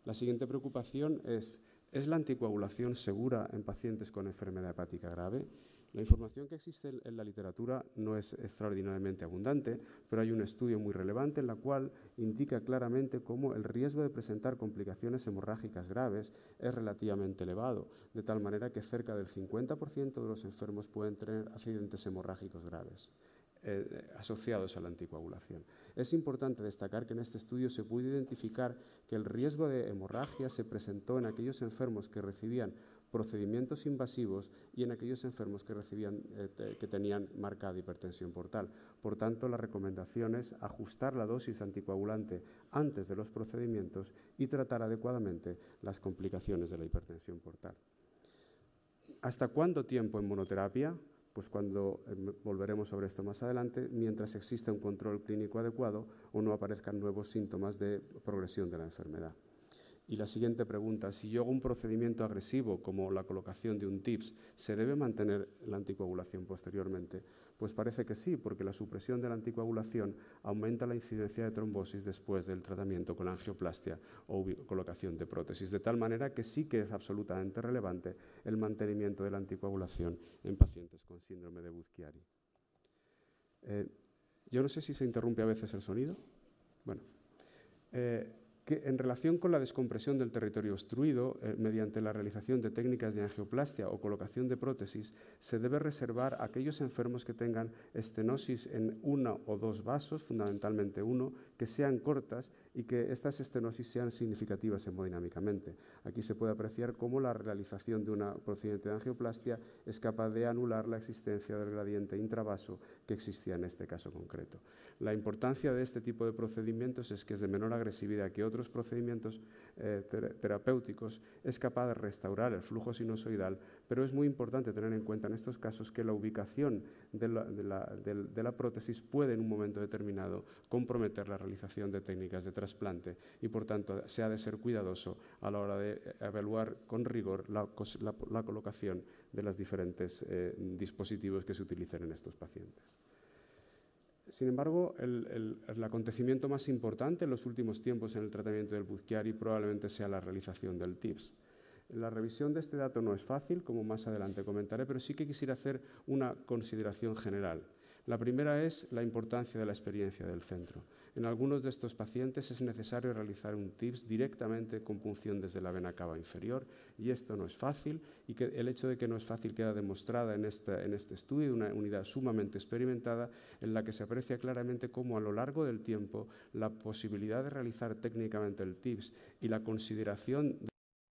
[SPEAKER 6] La siguiente preocupación ¿es la anticoagulación segura en pacientes con enfermedad hepática grave? La información que existe en la literatura no es extraordinariamente abundante, pero hay un estudio muy relevante en la cual indica claramente cómo el riesgo de presentar complicaciones hemorrágicas graves es relativamente elevado, de tal manera que cerca del 50% de los enfermos pueden tener accidentes hemorrágicos graves asociados a la anticoagulación. Es importante destacar que en este estudio se pudo identificar que el riesgo de hemorragia se presentó en aquellos enfermos que recibían procedimientos invasivos y en aquellos enfermos que tenían marcada hipertensión portal. Por tanto, la recomendación es ajustar la dosis anticoagulante antes de los procedimientos y tratar adecuadamente las complicaciones de la hipertensión portal. ¿Hasta cuánto tiempo en monoterapia? Pues cuando volveremos sobre esto más adelante, mientras exista un control clínico adecuado o no aparezcan nuevos síntomas de progresión de la enfermedad. Y la siguiente pregunta, si yo hago un procedimiento agresivo como la colocación de un TIPS, ¿se debe mantener la anticoagulación posteriormente? Pues parece que sí, porque la supresión de la anticoagulación aumenta la incidencia de trombosis después del tratamiento con angioplastia o colocación de prótesis, de tal manera que sí que es absolutamente relevante el mantenimiento de la anticoagulación en pacientes con síndrome de Budd-Chiari. Yo no sé si se interrumpe a veces el sonido. Bueno. Que en relación con la descompresión del territorio obstruido, mediante la realización de técnicas de angioplastia o colocación de prótesis, se debe reservar a aquellos enfermos que tengan estenosis en uno o dos vasos, fundamentalmente uno, que sean cortas y que estas estenosis sean significativas hemodinámicamente. Aquí se puede apreciar cómo la realización de un procedimiento de angioplastia es capaz de anular la existencia del gradiente intravaso que existía en este caso concreto. La importancia de este tipo de procedimientos es que es de menor agresividad que otros procedimientos terapéuticos, es capaz de restaurar el flujo sinusoidal, pero es muy importante tener en cuenta en estos casos que la ubicación de la prótesis puede en un momento determinado comprometer la realización de técnicas de trasplante y por tanto se ha de ser cuidadoso a la hora de evaluar con rigor la colocación de los diferentes dispositivos que se utilicen en estos pacientes. Sin embargo, el acontecimiento más importante en los últimos tiempos en el tratamiento del Budd-Chiari probablemente sea la realización del TIPS. La revisión de este dato no es fácil, como más adelante comentaré, pero sí que quisiera hacer una consideración general. La primera es la importancia de la experiencia del centro. En algunos de estos pacientes es necesario realizar un TIPS directamente con punción desde la vena cava inferior y esto no es fácil y que el hecho de que no es fácil queda demostrada en este estudio de una unidad sumamente experimentada en la que se aprecia claramente cómo a lo largo del tiempo la posibilidad de realizar técnicamente el TIPS y la consideración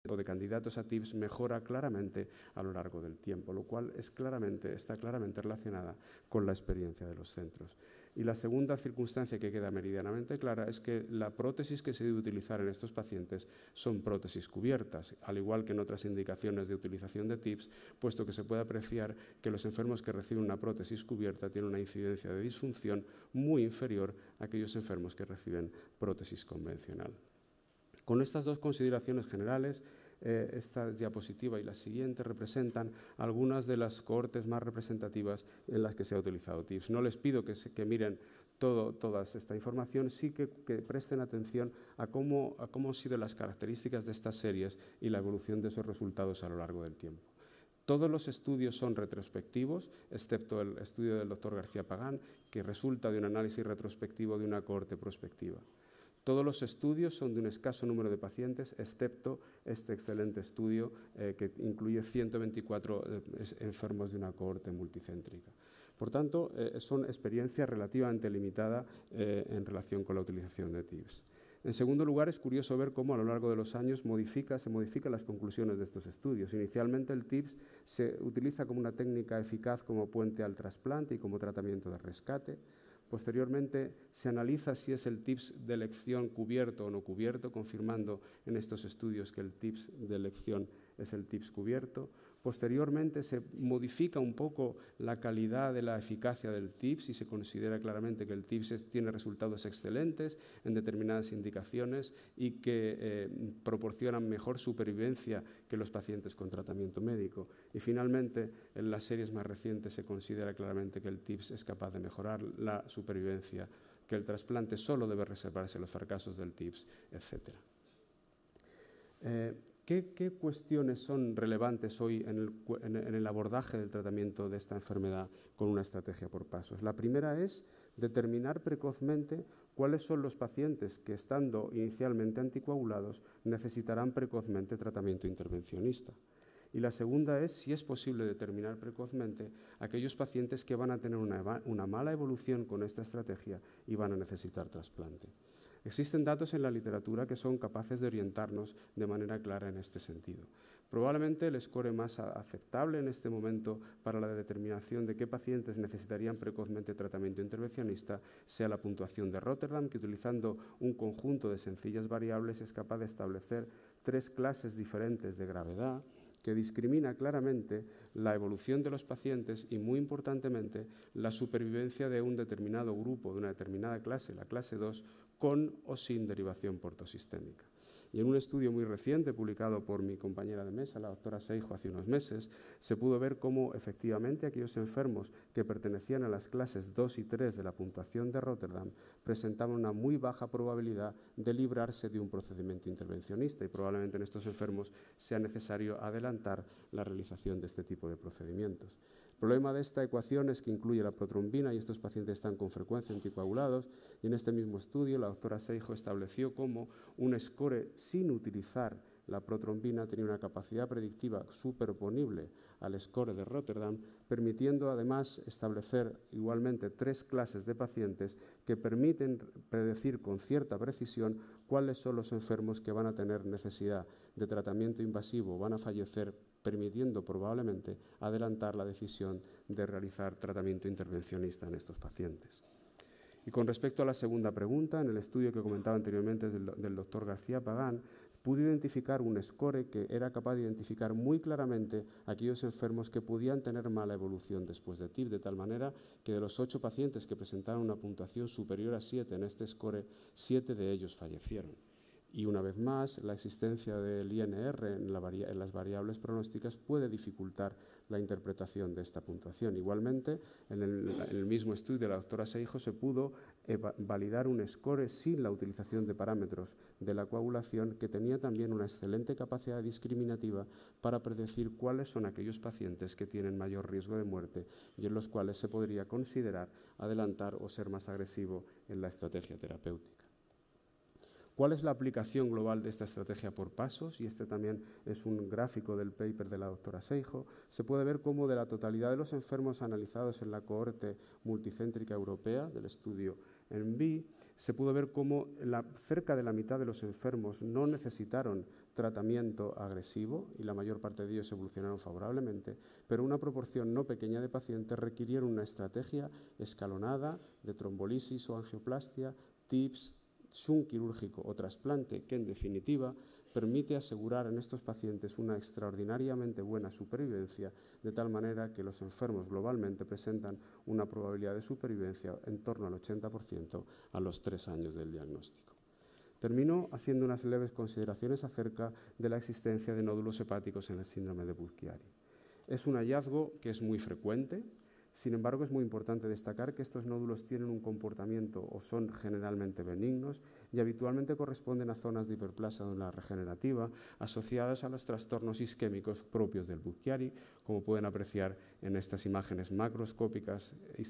[SPEAKER 6] de candidatos a TIPS mejora claramente a lo largo del tiempo, lo cual está claramente relacionada con la experiencia de los centros. Y la segunda circunstancia que queda meridianamente clara es que la prótesis que se debe utilizar en estos pacientes son prótesis cubiertas, al igual que en otras indicaciones de utilización de TIPS, puesto que se puede apreciar que los enfermos que reciben una prótesis cubierta tienen una incidencia de disfunción muy inferior a aquellos enfermos que reciben prótesis convencional. Con estas dos consideraciones generales, esta diapositiva y la siguiente representan algunas de las cohortes más representativas en las que se ha utilizado TIPS. No les pido que miren toda esta información, sí que presten atención a cómo han sido las características de estas series y la evolución de esos resultados a lo largo del tiempo. Todos los estudios son retrospectivos, excepto el estudio del doctor García Pagán, que resulta de un análisis retrospectivo de una cohorte prospectiva. Todos los estudios son de un escaso número de pacientes, excepto este excelente estudio que incluye 124 enfermos de una cohorte multicéntrica. Por tanto, son experiencias relativamente limitadas en relación con la utilización de TIPS. En segundo lugar, es curioso ver cómo a lo largo de los años se modifican las conclusiones de estos estudios. Inicialmente el TIPS se utiliza como una técnica eficaz como puente al trasplante y como tratamiento de rescate. Posteriormente se analiza si es el TIPS de elección cubierto o no cubierto, confirmando en estos estudios que el TIPS de elección es el TIPS cubierto. Posteriormente se modifica un poco la calidad de la eficacia del TIPS y se considera claramente que el TIPS tiene resultados excelentes en determinadas indicaciones y que proporcionan mejor supervivencia que los pacientes con tratamiento médico. Y finalmente, en las series más recientes se considera claramente que el TIPS es capaz de mejorar la supervivencia, que el trasplante solo debe reservarse los fracasos del TIPS, etc. ¿Qué cuestiones son relevantes hoy en el abordaje del tratamiento de esta enfermedad con una estrategia por pasos? La primera es determinar precozmente cuáles son los pacientes que, estando inicialmente anticoagulados, necesitarán precozmente tratamiento intervencionista. Y la segunda es si es posible determinar precozmente aquellos pacientes que van a tener una mala evolución con esta estrategia y van a necesitar trasplante. Existen datos en la literatura que son capaces de orientarnos de manera clara en este sentido. Probablemente el score más aceptable en este momento para la determinación de qué pacientes necesitarían precozmente tratamiento intervencionista sea la puntuación de Rotterdam, que utilizando un conjunto de sencillas variables es capaz de establecer 3 clases diferentes de gravedad, que discrimina claramente la evolución de los pacientes y, muy importantemente, la supervivencia de un determinado grupo, de una determinada clase, la clase 2, con o sin derivación portosistémica. Y en un estudio muy reciente, publicado por mi compañera de mesa, la doctora Seijo, hace unos meses, se pudo ver cómo efectivamente aquellos enfermos que pertenecían a las clases 2 y 3 de la puntuación de Rotterdam presentaban una muy baja probabilidad de librarse de un procedimiento intervencionista y probablemente en estos enfermos sea necesario adelantar la realización de este tipo de procedimientos. El problema de esta ecuación es que incluye la protrombina y estos pacientes están con frecuencia anticoagulados y en este mismo estudio la doctora Seijo estableció cómo un score sin utilizar la protrombina tenía una capacidad predictiva superponible al score de Rotterdam, permitiendo además establecer igualmente 3 clases de pacientes que permiten predecir con cierta precisión cuáles son los enfermos que van a tener necesidad de tratamiento invasivo o van a fallecer, permitiendo probablemente adelantar la decisión de realizar tratamiento intervencionista en estos pacientes. Y con respecto a la segunda pregunta, en el estudio que comentaba anteriormente del doctor García Pagán, pude identificar un score que era capaz de identificar muy claramente aquellos enfermos que podían tener mala evolución después de TIP, de tal manera que de los 8 pacientes que presentaron una puntuación superior a 7 en este score, 7 de ellos fallecieron. Y una vez más, la existencia del INR en las variables pronósticas puede dificultar la interpretación de esta puntuación. Igualmente, en el mismo estudio de la doctora Seijo se pudo validar un score sin la utilización de parámetros de la coagulación que tenía también una excelente capacidad discriminativa para predecir cuáles son aquellos pacientes que tienen mayor riesgo de muerte y en los cuales se podría considerar adelantar o ser más agresivo en la estrategia terapéutica. ¿Cuál es la aplicación global de esta estrategia por pasos? Y este también es un gráfico del paper de la doctora Seijo. Se puede ver cómo de la totalidad de los enfermos analizados en la cohorte multicéntrica europea del estudio ENVI, se pudo ver cómo cerca de la mitad de los enfermos no necesitaron tratamiento agresivo y la mayor parte de ellos evolucionaron favorablemente, pero una proporción no pequeña de pacientes requirieron una estrategia escalonada de trombolisis o angioplastia, TIPS, shunt quirúrgico o trasplante que, en definitiva, permite asegurar en estos pacientes una extraordinariamente buena supervivencia, de tal manera que los enfermos globalmente presentan una probabilidad de supervivencia en torno al 80% a los 3 años del diagnóstico. Termino haciendo unas leves consideraciones acerca de la existencia de nódulos hepáticos en el síndrome de Budd-Chiari. Es un hallazgo que es muy frecuente. Sin embargo, es muy importante destacar que estos nódulos tienen un comportamiento o son generalmente benignos y habitualmente corresponden a zonas de hiperplasia regenerativa asociadas a los trastornos isquémicos propios del Budd-Chiari, como pueden apreciar en estas imágenes macroscópicas y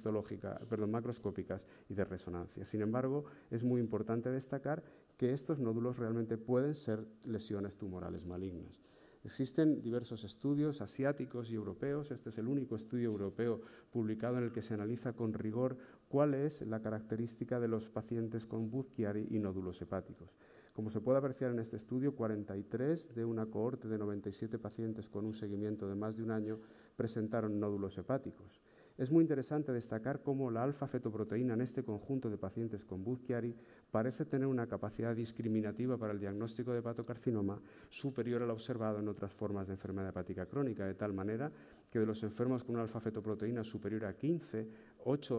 [SPEAKER 6] de resonancia. Sin embargo, es muy importante destacar que estos nódulos realmente pueden ser lesiones tumorales malignas. Existen diversos estudios asiáticos y europeos. Este es el único estudio europeo publicado en el que se analiza con rigor cuál es la característica de los pacientes con Budd-Chiari y nódulos hepáticos. Como se puede apreciar en este estudio, 43 de una cohorte de 97 pacientes con un seguimiento de más de un año presentaron nódulos hepáticos. Es muy interesante destacar cómo la alfa-fetoproteína en este conjunto de pacientes con Budd-Chiari parece tener una capacidad discriminativa para el diagnóstico de hepatocarcinoma superior a la observada en otras formas de enfermedad hepática crónica, de tal manera que de los enfermos con una alfa-fetoproteína superior a 15,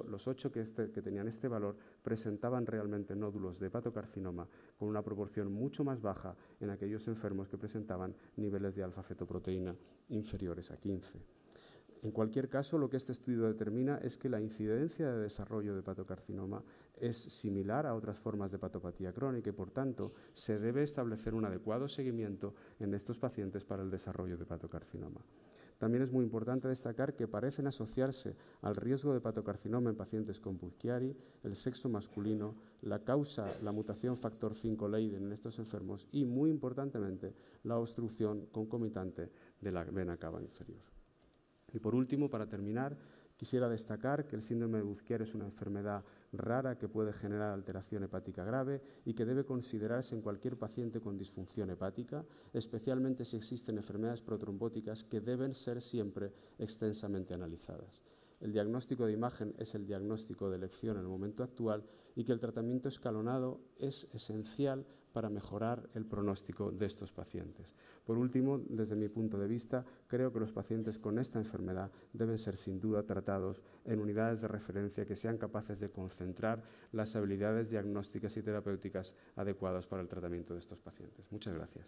[SPEAKER 6] los 8 que tenían este valor presentaban realmente nódulos de hepatocarcinoma con una proporción mucho más baja en aquellos enfermos que presentaban niveles de alfa-fetoproteína inferiores a 15. En cualquier caso, lo que este estudio determina es que la incidencia de desarrollo de hepatocarcinoma es similar a otras formas de hepatopatía crónica y, por tanto, se debe establecer un adecuado seguimiento en estos pacientes para el desarrollo de hepatocarcinoma. También es muy importante destacar que parecen asociarse al riesgo de hepatocarcinoma en pacientes con Budd-Chiari, el sexo masculino, la causa, la mutación factor 5 Leiden en estos enfermos y, muy importantemente, la obstrucción concomitante de la vena cava inferior. Y por último, para terminar, quisiera destacar que el síndrome de Budd-Chiari es una enfermedad rara que puede generar alteración hepática grave y que debe considerarse en cualquier paciente con disfunción hepática, especialmente si existen enfermedades protrombóticas que deben ser siempre extensamente analizadas. El diagnóstico de imagen es el diagnóstico de elección en el momento actual y que el tratamiento escalonado es esencial para mejorar el pronóstico de estos pacientes. Por último, desde mi punto de vista, creo que los pacientes con esta enfermedad deben ser sin duda tratados en unidades de referencia que sean capaces de concentrar las habilidades diagnósticas y terapéuticas adecuadas para el tratamiento de estos pacientes. Muchas gracias.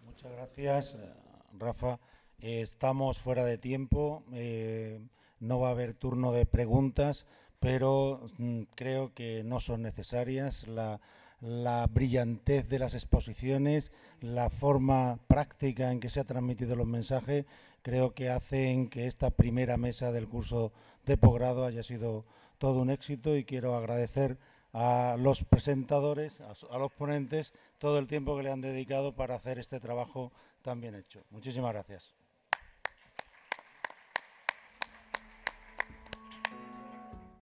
[SPEAKER 2] Muchas gracias, Rafa. Estamos fuera de tiempo, no va a haber turno de preguntas, pero creo que no son necesarias. La brillantez de las exposiciones, la forma práctica en que se han transmitido los mensajes, creo que hacen que esta primera mesa del curso de posgrado haya sido todo un éxito y quiero agradecer a los presentadores, a los ponentes, todo el tiempo que le han dedicado para hacer este trabajo tan bien hecho. Muchísimas gracias.